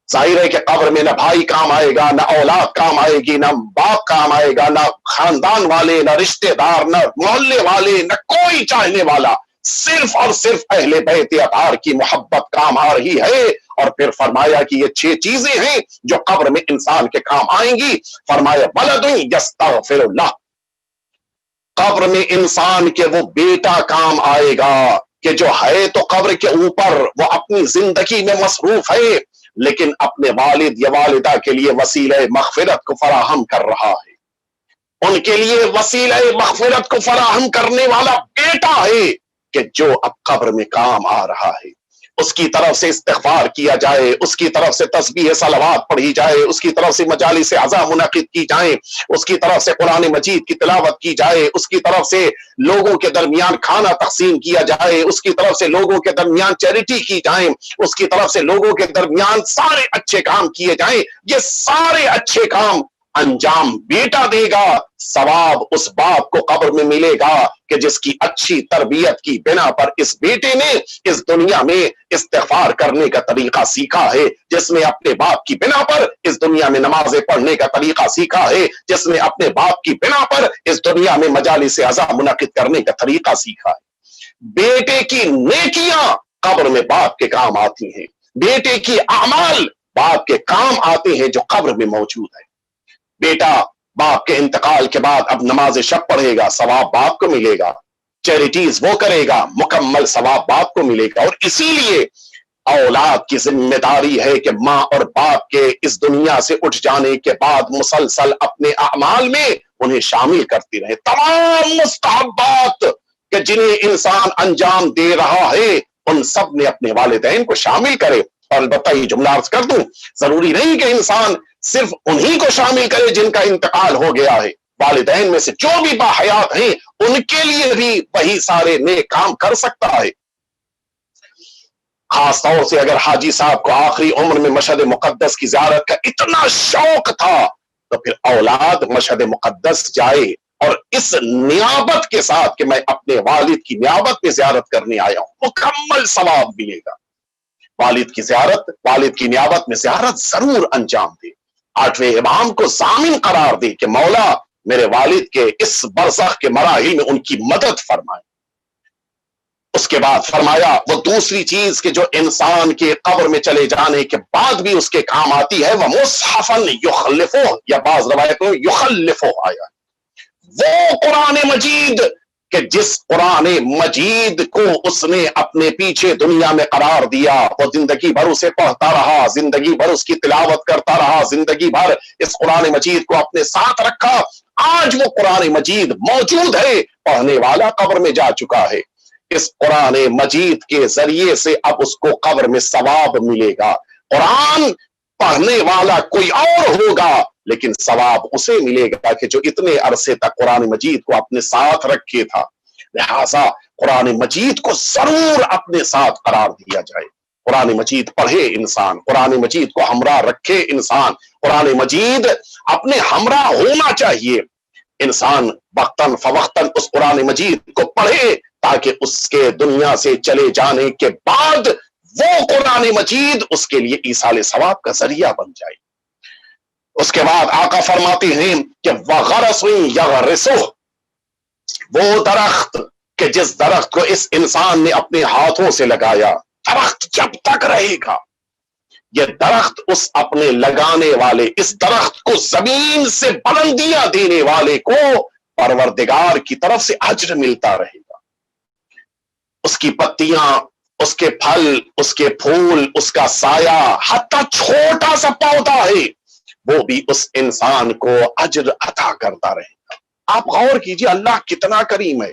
ظاہر ہے کہ قبر میں نہ بھائی کام آئے گا، نہ اولاد کام آئے گی، نہ باپ کام آئے گا، نہ خاندان والے، نہ رشتہ دار، نہ محلے والے، نہ کوئی چاہنے والا، صرف اور صرف اہل بیت اطہار کی محبت کام آ رہی ہے۔ اور پھر فرمایا کہ یہ 6 چیزیں ہیں جو قبر میں انسان کے کام آئیں گی۔ فرمایا ولد یستغفر اللہ، قبر میں انسان کے وہ بیٹا کام آئے گا کہ جو ہے تو قبر کے اوپر وہ اپنی زندگی میں مصروف ہے، لیکن اپنے والد یا والدہ کے لیے وسیلہ مغفرت کو فراہم کر رہا ہے، ان کے لیے وسیلہ مغفرت کو فراہم کرنے والا بیٹا ہے کہ جو اب قبر میں کام آ رہا ہے۔ اس کی طرف سے استغفار کیا جائے، اس کی طرف سے تسبیح صلوات پڑھی جائے، اس کی طرف سے مجالس عزا منعقد کی جائیں، اس کی طرف سے قرآن مجید کی تلاوت کی جائے، اس کی طرف سے لوگوں کے درمیان کھانا تقسیم کیا جائے، اس کی طرف سے لوگوں کے درمیان چیریٹی کی جائیں، اس کی طرف سے لوگوں کے درمیان سارے اچھے کام کیے جائیں۔ یہ سارے اچھے کام انجام بیٹا دے گا، ثواب اس باپ کو قبر میں ملے گا کہ جس کی اچھی تربیت کی بنا پر اس بیٹے نے اس دنیا میں استغفار کرنے کا طریقہ سیکھا ہے، جس نے اپنے باپ کی بنا پر اس دنیا میں نمازیں پڑھنے کا طریقہ سیکھا ہے، جس نے اپنے باپ کی بنا پر اس دنیا میں مجالس عزا منعقد کرنے کا طریقہ سیکھا ہے۔ بیٹے کی نیکیاں قبر میں باپ کے کام آتی ہیں، بیٹے کی اعمال باپ کے کام آتے ہیں جو قبر میں موجود ہے۔ بیٹا باپ کے انتقال کے بعد اب نماز شب پڑھے گا، ثواب باپ کو ملے گا، چیریٹیز وہ کرے گا، مکمل ثواب باپ کو ملے گا۔ اور اسی لیے اولاد کی ذمہ داری ہے کہ ماں اور باپ کے اس دنیا سے اٹھ جانے کے بعد مسلسل اپنے اعمال میں انہیں شامل کرتی رہے۔ تمام مستحبات کہ جنہیں انسان انجام دے رہا ہے ان سب میں اپنے والدین کو شامل کرے۔ اور البتہ یہ جملہ عرض کر دوں، ضروری نہیں کہ انسان صرف انہی کو شامل کرے جن کا انتقال ہو گیا ہے، والدین میں سے جو بھی باحیات ہیں ان کے لیے بھی وہی سارے نیک کام کر سکتا ہے۔ خاص طور سے اگر حاجی صاحب کو آخری عمر میں مشہد مقدس کی زیارت کا اتنا شوق تھا تو پھر اولاد مشہد مقدس جائے اور اس نیابت کے ساتھ کہ میں اپنے والد کی نیابت میں زیارت کرنے آیا ہوں، مکمل ثواب ملے گا۔ والد کی نیابت میں زیارت ضرور انجام دے، 8ویں امام کو ضامن قرار دے کہ مولا میرے والد کے اس برزخ کے مراحل میں ان کی مدد فرمائے۔ اس کے بعد فرمایا وہ دوسری چیز کہ جو انسان کے قبر میں چلے جانے کے بعد بھی اس کے کام آتی ہے، وہ مصحفن یخلفو، یا بعض روایتوں میں یخلفو آیا، وہ قرآن مجید کہ جس قرآن مجید کو اس نے اپنے پیچھے دنیا میں قرار دیا، وہ زندگی بھر اسے پڑھتا رہا، زندگی بھر اس کی تلاوت کرتا رہا، زندگی بھر اس قرآن مجید کو اپنے ساتھ رکھا۔ آج وہ قرآن مجید موجود ہے، پڑھنے والا قبر میں جا چکا ہے، اس قرآن مجید کے ذریعے سے اب اس کو قبر میں ثواب ملے گا۔ قرآن پڑھنے والا کوئی اور ہوگا لیکن ثواب اسے ملے گا کہ جو اتنے عرصے تک قرآن مجید کو اپنے ساتھ رکھے تھا۔ لہذا قرآن مجید کو ضرور اپنے ساتھ قرار دیا جائے، قرآن مجید پڑھے انسان، قرآن مجید کو ہمراہ رکھے انسان، قرآن مجید اپنے ہمراہ ہونا چاہیے۔ انسان وقتاً فوقتاً اس قرآن مجید کو پڑھے تاکہ اس کے دنیا سے چلے جانے کے بعد وہ قرآن مجید اس کے لیے ایصال ثواب کا ذریعہ بن جائے۔ اس کے بعد آقا فرماتے ہیں کہ وغرس یغرسہ، وہ درخت کہ جس درخت کو اس انسان نے اپنے ہاتھوں سے لگایا، درخت جب تک رہے گا، یہ درخت اس اپنے لگانے والے، اس درخت کو زمین سے بلندیاں دینے والے کو پروردگار کی طرف سے اجر ملتا رہے گا۔ اس کی پتیاں اس کے پھل، اس کے پھول، اس کا سایہ، حتی چھوٹا سا پودا ہے وہ بھی اس انسان کو اجر عطا کرتا رہے گا۔ آپ غور کیجئے اللہ کتنا کریم ہے۔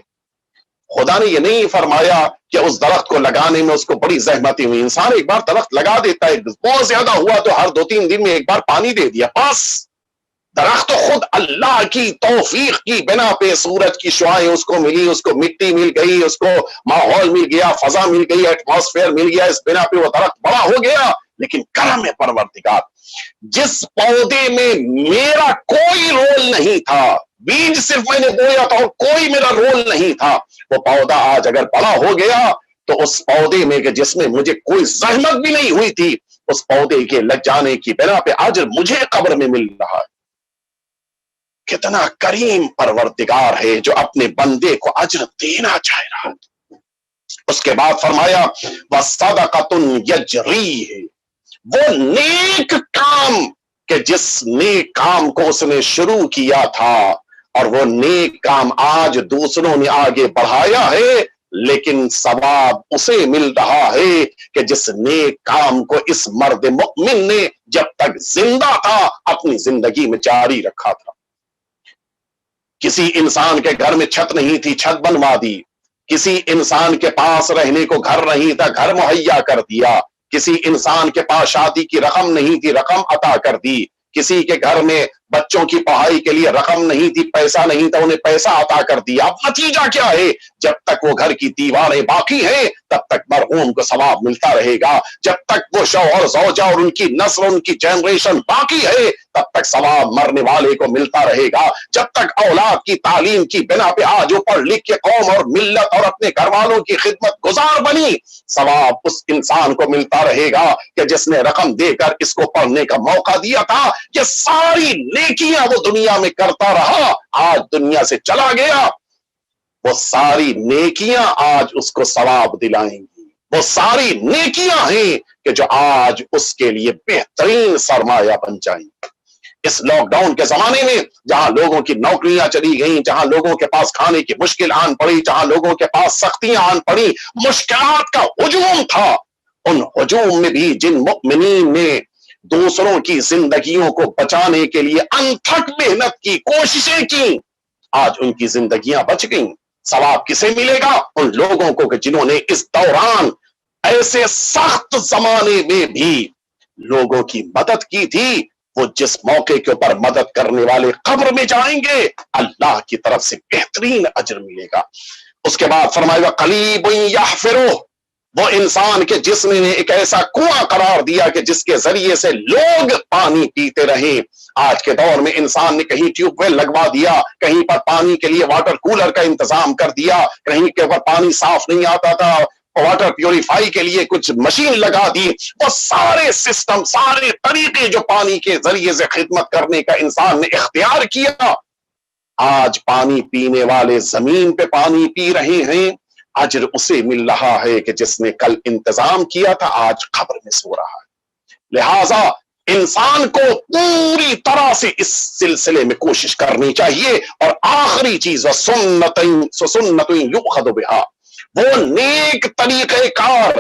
خدا نے یہ نہیں فرمایا کہ اس درخت کو لگانے میں اس کو بڑی زحمتیں ہوئی، انسان ایک بار درخت لگا دیتا ہے، بہت زیادہ ہوا تو ہر 2-3 دن میں ایک بار پانی دے دیا، بس۔ درخت خود اللہ کی توفیق کی بنا پہ، سورج کی شعائیں اس کو ملی، اس کو مٹی مل گئی، اس کو ماحول مل گیا، فضا مل گئی، ایٹماسفیئر مل گیا، اس بنا پہ وہ درخت بڑا ہو گیا۔ لیکن کرم پروردگار، جس پودے میں میرا کوئی رول نہیں تھا، بیج صرف میں نے بویا تھا اور کوئی میرا رول نہیں تھا، وہ پودا آج اگر بڑا ہو گیا تو اس پودے میں کہ جس میں مجھے کوئی زحمت بھی نہیں ہوئی تھی، اس پودے کے لگ جانے کی بنا پہ آج مجھے قبر میں مل رہا ہے۔ کتنا کریم پروردگار ہے جو اپنے بندے کو اجر دینا چاہ رہا ہے۔ اس کے بعد فرمایا وَصَدَقَةٌ يَجْرِيهِ، وہ نیک کام کہ جس نیک کام کو اس نے شروع کیا تھا اور وہ نیک کام آج دوسروں نے آگے بڑھایا ہے، لیکن ثواب اسے مل رہا ہے کہ جس نیک کام کو اس مرد مؤمن نے جب تک زندہ تھا اپنی زندگی میں جاری رکھا تھا۔ کسی انسان کے گھر میں چھت نہیں تھی، چھت بنوا دی، کسی انسان کے پاس رہنے کو گھر نہیں تھا، گھر مہیا کر دیا، کسی انسان کے پاس شادی کی رقم نہیں تھی، رقم عطا کر دی، کسی کے گھر میں بچوں کی پڑھائی کے لیے رقم نہیں تھی، پیسہ نہیں تھا، انہیں پیسہ عطا کر دیا۔ اب نتیجہ کیا ہے؟ جب تک وہ گھر کی دیواریں باقی ہیں تب تک مرحوم کو ثواب ملتا رہے گا، جب تک وہ شوہر زوجہ اور ان کی نسل، ان کی جنریشن باقی ہے تب تک ثواب مرنے والے کو ملتا رہے گا، جب تک اولاد کی تعلیم کی بنا پہ آج وہ پڑھ لکھ کے قوم اور ملت اور اپنے گھر والوں کی خدمت گزار بنی، ثواب اس انسان کو ملتا رہے گا کہ جس نے رقم دے کر اس کو پڑھنے کا موقع دیا تھا۔ یہ ساری نیکیاں وہ دنیا میں کرتا رہا، آج دنیا سے چلا گیا، وہ ساری نیکیاں آج اس کو ثواب دلائیں گی، وہ ساری نیکیاں ہیں کہ جو آج اس کے لیے بہترین سرمایہ بن جائیں گی۔ اس لاک ڈاؤن کے زمانے میں جہاں لوگوں کی نوکریاں چلی گئیں، جہاں لوگوں کے پاس کھانے کی مشکل آن پڑی، جہاں لوگوں کے پاس سختیاں آن پڑی، مشکلات کا ہجوم تھا، ان ہجوم میں بھی جن مؤمنین نے دوسروں کی زندگیوں کو بچانے کے لیے انتھک محنت کی، کوششیں کی، آج ان کی زندگیاں بچ گئیں۔ ثواب کسے ملے گا؟ ان لوگوں کو کہ جنہوں نے اس دوران ایسے سخت زمانے میں بھی لوگوں کی مدد کی تھی۔ وہ جس موقع کے اوپر مدد کرنے والے قبر میں جائیں گے اللہ کی طرف سے بہترین اجر ملے گا۔ اس کے بعد فرمایا قلیب یحفرہ، وہ انسان کے جس نے ایک ایسا کنواں قرار دیا کہ جس کے ذریعے سے لوگ پانی پیتے رہیں۔ آج کے دور میں انسان نے کہیں ٹیوب ویل لگوا دیا، کہیں پر پانی کے لیے واٹر کولر کا انتظام کر دیا، کہیں کے اوپر پانی صاف نہیں آتا تھا، واٹر پیوریفائی کے لیے کچھ مشین لگا دی۔ وہ سارے سسٹم، سارے طریقے جو پانی کے ذریعے سے خدمت کرنے کا انسان نے اختیار کیا، آج پانی پینے والے زمین پہ پانی پی رہے ہیں، اجر اسے مل رہا ہے کہ جس نے کل انتظام کیا تھا آج قبر میں سو رہا ہے۔ لہذا انسان کو پوری طرح سے اس سلسلے میں کوشش کرنی چاہیے۔ اور آخری چیز سنت یؤخذ بہا، وہ نیک طریقہ کار،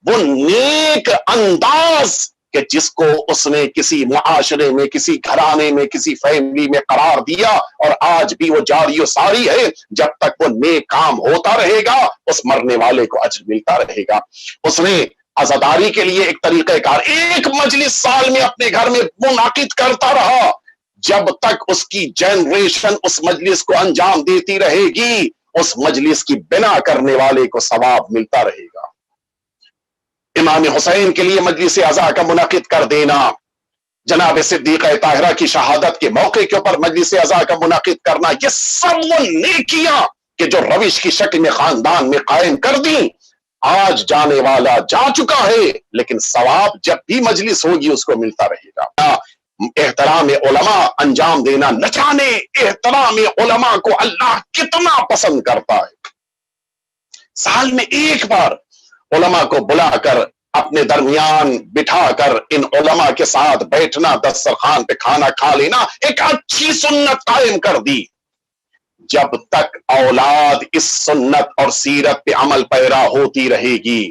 وہ نیک انداز کہ جس کو اس نے کسی معاشرے میں، کسی گھرانے میں، کسی فیملی میں قرار دیا اور آج بھی وہ جاری و ساری ہے۔ جب تک وہ نیک کام ہوتا رہے گا اس مرنے والے کو اجر ملتا رہے گا۔ اس نے عزاداری کے لیے ایک طریقہ کار، ایک مجلس سال میں اپنے گھر میں منعقد کرتا رہا، جب تک اس کی جنریشن اس مجلس کو انجام دیتی رہے گی اس مجلس کی بنا کرنے والے کو ثواب ملتا رہے گا۔ امام حسین کے لیے مجلس عزا کا منعقد کر دینا، جناب صدیقہ طاہرہ کی شہادت کے موقع کے اوپر مجلس عزا کا منعقد کرنا، یہ سب وہ نیکیاں کہ جو روش کی شکل میں خاندان میں قائم کر دیں، آج جانے والا جا چکا ہے لیکن ثواب جب بھی مجلس ہوگی اس کو ملتا رہے گا۔ احترام علماء انجام دینا، نہ جانے احترام علماء کو اللہ کتنا پسند کرتا ہے۔ سال میں ایک بار علماء کو بلا کر اپنے درمیان بٹھا کر ان علماء کے ساتھ بیٹھنا، دسترخوان پہ کھانا کھا لینا، ایک اچھی سنت قائم کر دی۔ جب تک اولاد اس سنت اور سیرت پہ عمل پیرا ہوتی رہے گی،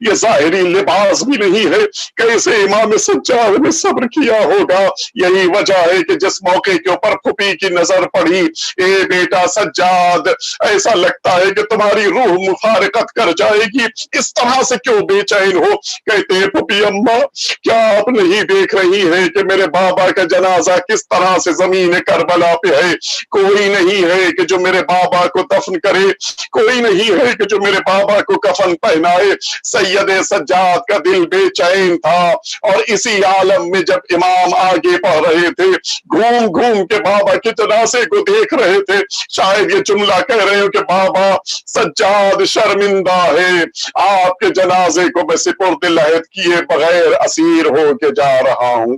یہ ظاہری لباس بھی نہیں ہے، کیسے امام سجاد نے صبر کیا ہوگا۔ یہی وجہ ہے کہ جس موقع کے اوپر پھوپھی کی نظر پڑی، اے بیٹا سجاد ایسا لگتا ہے کہ تمہاری روح مفارقت کر جائے گی، اس طرح سے کیوں بے چین ہو؟ کہتے ہیں پھوپھی اماں کیا آپ نہیں دیکھ رہی ہیں کہ میرے بابا کا جنازہ کس طرح سے زمین کربلا پہ ہے؟ کوئی نہیں ہے کہ جو میرے بابا کو دفن کرے، کوئی نہیں ہے کہ جو میرے بابا کو کفن پہنائے۔ سید سجاد کا دل بے چین تھا، اور اسی عالم میں جب امام آگے بڑھ رہے تھے، گھوم گھوم کے بابا کے جنازے کو دیکھ رہے تھے، شاید یہ جملہ کہہ رہے ہو کہ بابا سجاد شرمندہ ہے، آپ کے جنازے کو میں سپرد لحد کیے بغیر اسیر ہو کے جا رہا ہوں۔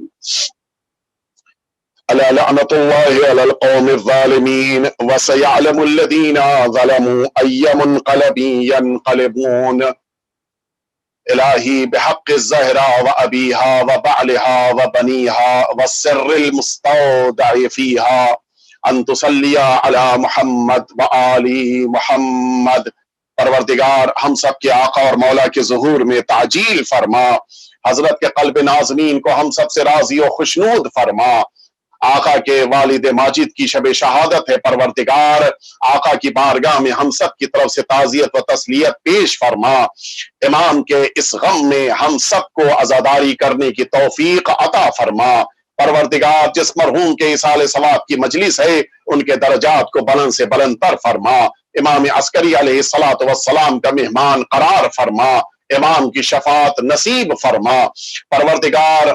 الا لعنت اللہ علی القوم الظالمین وسیعلم الذین ظلموا ای منقلب ینقلبون۔ الہی بحق الزہرا و ابیہا و بعلہا و بنیہا والسر المستودع فیہا ان تصلی علی محمد و آل محمد۔ پروردگار ہم سب کے آقا اور مولا کے ظہور میں تعجیل فرما، حضرت کے قلب ناظرین کو ہم سب سے راضی و خوشنود فرما۔ آقا کے والد ماجد کی شب شہادت ہے، پروردگار آقا کی بارگاہ میں ہم سب کی طرف سے تعزیت و تسلیت پیش فرما۔ امام کے اس غم میں ہم سب کو عزاداری کرنے کی توفیق عطا فرما۔ پروردگار جس مرحوم کے اصال ثواب کی مجلس ہے، ان کے درجات کو بلند سے بلند تر فرما۔ امام عسکری علیہ السلام کا مہمان قرار فرما، امام کی شفاعت نصیب فرما۔ پروردگار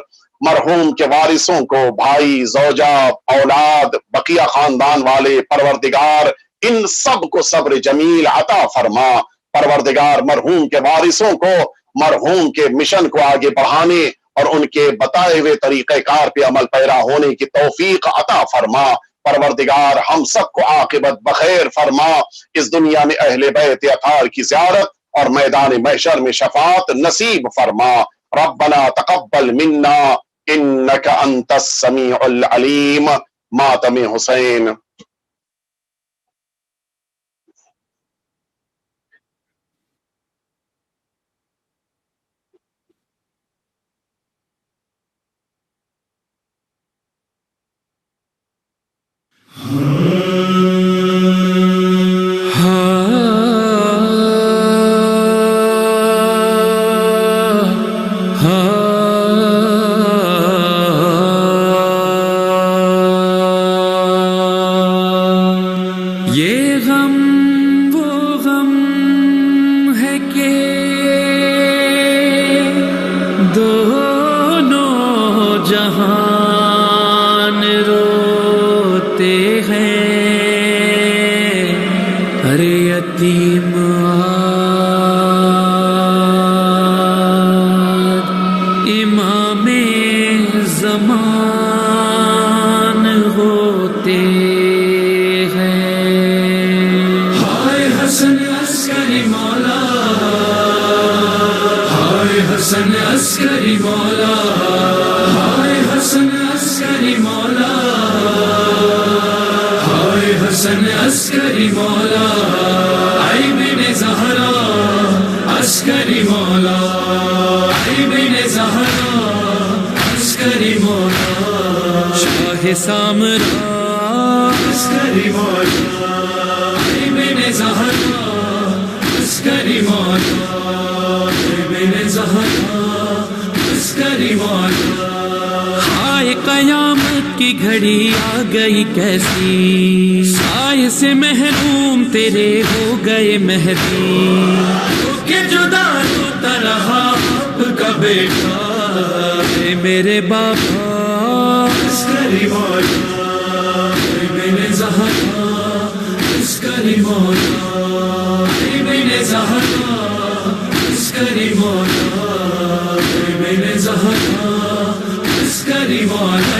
مرحوم کے وارثوں کو، بھائی، زوجہ، اولاد، بقیہ خاندان والے، پروردگار ان سب کو صبر جمیل عطا فرما۔ پروردگار مرحوم کے وارثوں کو مرحوم کے مشن کو آگے بڑھانے اور ان کے بتائے ہوئے طریقہ کار پہ عمل پیرا ہونے کی توفیق عطا فرما۔ پروردگار ہم سب کو عاقبت بخیر فرما، اس دنیا میں اہل بیت اطہار کی زیارت اور میدان محشر میں شفاعت نصیب فرما۔ ربنا تقبل منا انک انت السمیع العلیم۔ ماتم حسین۔ یہ غم وہ غم ہے کہ دونوں جہان روتے ہیں، ہر یتیم امام زمان ہوتے حسن عسکری مولا، ہائے حسن عسکری مولا، ہائے حسن عسکری مولا، آئی بن زہرا عسکری مولا، آئی بن زہرا عسکری مولا، شاہ سامرا عسکری مولا، آئی بن زہرا عسکری مولا، ہائے قیامت کی گھڑی آ گئی کیسی، سائے سے محروم تیرے ہو گئے مہدی، کہ جدا ہوتا رہا آپ کا بیٹا، اے میرے بابا عسکری مولا، ابن زہرا عسکری مولا، ابن زہرا عسکری مولا، ابن زہرا عسکری مولا۔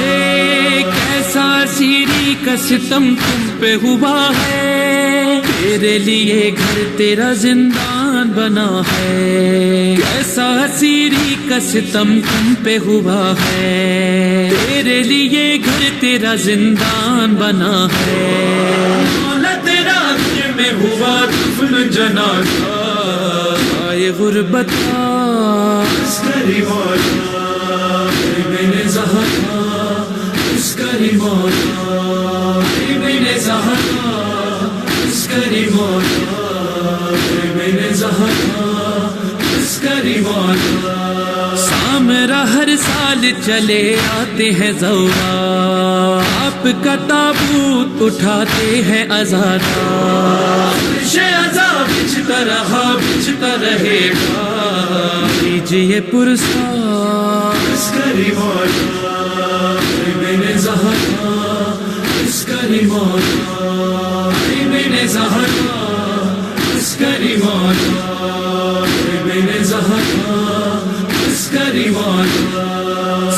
کیسا سیری کا ستم تم پہ ہوا ہے، تیرے لیے گھر تیرا زندان بنا ہے، کیسا سیری کا ستم تم پہ ہوا ہے، تیرے لیے گھر تیرا زندان بنا ہے، مولا تیرا گھر میں ہوا دفن جنازہ، غربت عسکری مولا ابن زہرا، عسکری مولا ابن زہرا، عسکری مولا ابن زہرا، عسکری مولا۔ سامرا ہر سال چلے آتے ہیں زورا، آپ کا تابوت اٹھاتے ہیں آزادہ، عذاب بچتا رہا بچتا رہے گا، دیجئے پرسار عسکری مولا ابن زہرا، عسکری مولا ابن زہرا، عسکری مولا ابن زہرا، عسکری مولا۔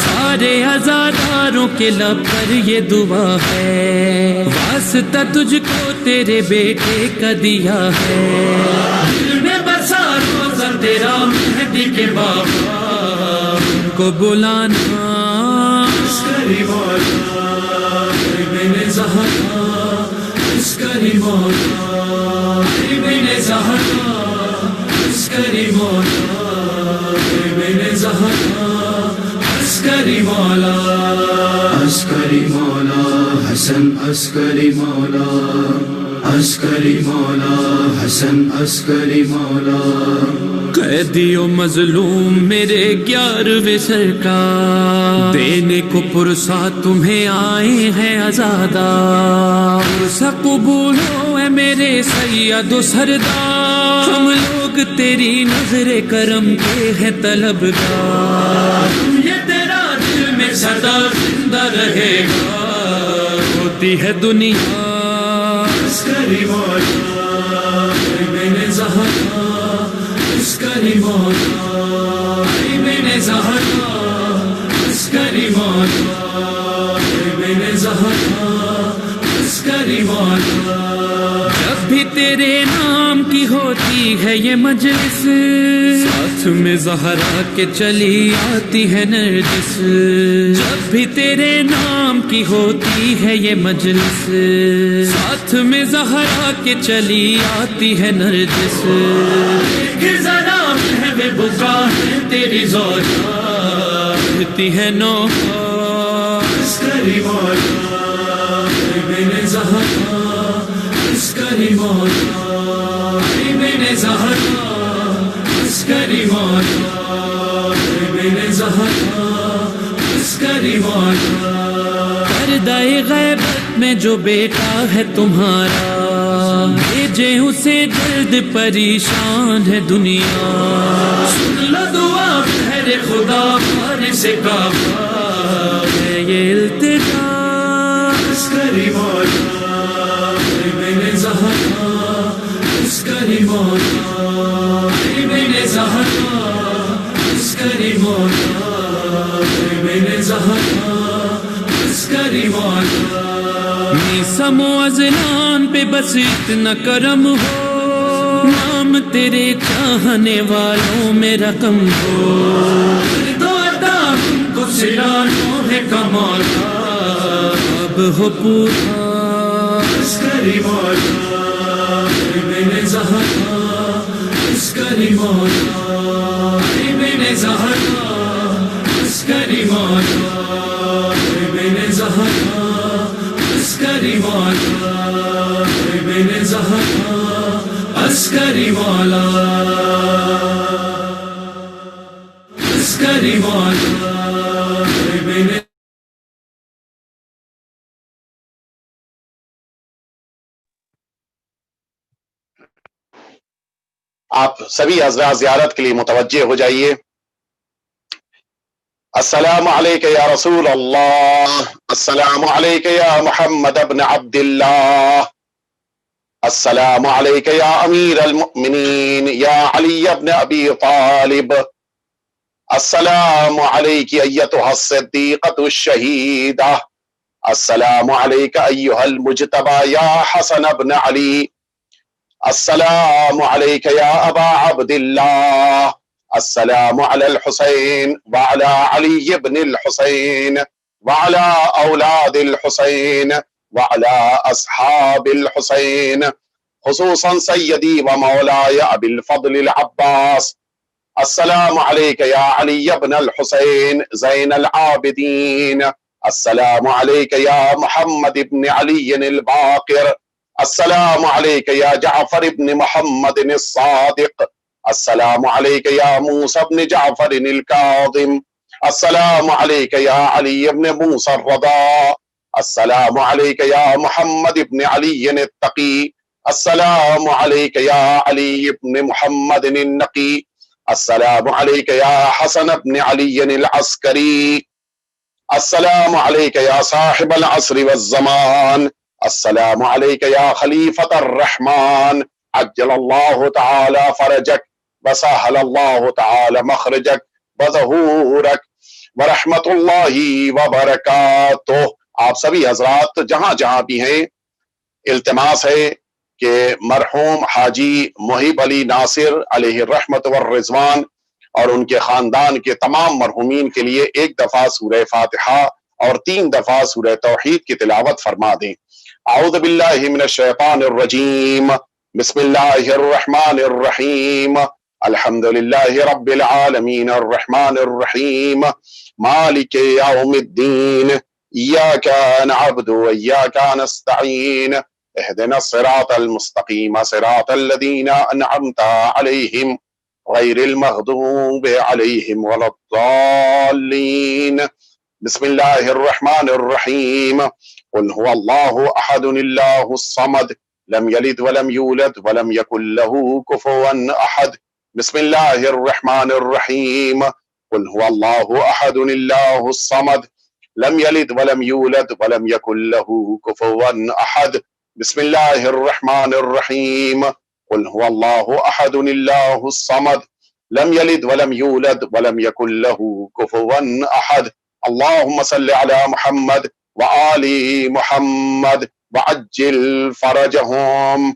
سارے عزاداروں کے لب پر یہ دعا ہے، واسطہ تجھ کو تیرے بیٹے کا دیا ہے، دل میں بسا روزہ تیرا مہدی کے بابا، ان کو بلانا عسکری مولا ابن زہرا، عسکری مولا ابن زہرا، عسکری مولا ابن زہرا، عسکری مولا، عسکری مولا حسن، عسکری مولا، عسکری مولا حسن، عسکری مولا۔ قیدی و مظلوم میرے 11ویں سرکار، دینے کو پرسا تمہیں آئے ہیں آزادہ، پرسا قبول ہو اے میرے سید و سردار، ہم لوگ تیری نظر کرم کے ہیں طلبگار، یہ تیرا دل میں سدا زندہ رہے گا، ہوتی ہے دنیا عسکری مولا ابن زہرا، عسکری مولا ابن زہرا، عسکری مولا ابن زہرا، عسکری مولا۔ جب بھی تیرے نام کی ہوتی ہے یہ مجلس، ساتھ میں زہرا کے چلی آتی ہے نرجس، جب بھی تیرے نام کی ہوتی ہے یہ مجلس، ساتھ میں زہرا کے چلی آتی ہے نرجس، ذرا ہے بکا ہے تیری زوجہ، ہوتی ہے نوحہ عسکری مولا ابن زہرا، عسکری مولا ابن زہرا، عسکری مولا ابن زہرا، عسکری مولا۔ پردہ غیبت میں جو بیٹا ہے تمہارا، بھیجے اسے جلد پریشان ہے دنیا، سن لو دعا بہر خدا فارس کعبہ ہے یہ التجا، عسکری مولا ابن زہرا، عسکری مولا ابن زہرا، عسکری مولا ابن زہرا، عسکری مولا۔ میسم و ازلان پہ بس اتنا کرم ہو، نام تیرے چاہنے والوں میں رقم ہو، تو عطا ہم کو سلانوں ہے کمالا، اب ہو پورا عسکری مولا ابن زہرا، عسکری مولا ابن زہرا، عسکری مولا ابن زہرا، عسکری مولا ابن زہرا، عسکری مولا، عسکری مولا ابن۔ آپ سبھی حضرات زیارت کے لیے متوجہ ہو جائیے۔ السلام علیک یا رسول اللہ، السلام علیک یا محمد ابن عبد اللہ، السلام علیک یا امیر المؤمنین یا علی ابن ابی طالب، السلام علیک ایتہا الصدیقۃ الشہیدہ، السلام علیک ایہا المجتبی یا حسن ابن علی، السلام علیک یا ابا عبد اللہ، السلام علی الحسین وعلی علی بن الحسین وعلی اولاد الحسین وعلی اصحاب الحسین، خصوصاً سیدی و مولاي ابی الفضل العباس السلام علیک یا علی ابن الحسین زین العابدین، السلام علیک یا محمد ابن علی الباقر، السلام علیک یا جعفر ابن محمد الصادق، السلام علیک یا موسیٰ ابن جعفر الکاظم، السلام علیک یا علی ابن موسیٰ الرضا، السلام علیک یا محمد ابن علی التقی، السلام علیک یا علی ابن محمد النقی، السلام علیک یا حسن ابن علی العسکری، السلام علیک یا صاحب العصر والزمان، السلام علیک یا خلیفۃ الرحمن، عجل اللہ تعالی فرجک وسہل اللہ تعالی مخرجک وظہورک ورحمت اللہ وبرکاتہ۔ آپ سبھی حضرات جہاں جہاں بھی ہیں، التماس ہے کہ مرحوم حاجی محب علی ناصر علیہ الرحمت والرضوان اور ان کے خاندان کے تمام مرحومین کے لیے ایک دفعہ سورہ فاتحہ اور 3 دفعہ سورہ توحید کی تلاوت فرما دیں۔ اعوذ باللہ من الشیطان الرجیم، بسم اللہ الرحمن الرحیم، الحمدللہ رب العالمین الرحمن الرحیم مالک یوم الدین، ایاک نعبد و ایاک نستعین، اهدنا الصراط المستقيم صراط الذين أنعمت عليهم غير المغضوب عليهم ولا الضالين، بسم الله الرحمن الرحيم، قل هو الله أحد الله الصمد لم يلد ولم يولد ولم يكن له كفوا أحد، بسم الله الرحمن الرحيم، قل هو الله أحد الله الصمد لم يلد ولم يولد ولم يكن له كفوا أحد، بسم الله الرحمن الرحيم، قل هو الله أحد الله الصمد لم يلد ولم يولد ولم يكن له كفوا أحد، اللهم صل على محمد وآل محمد وعجل فرجهم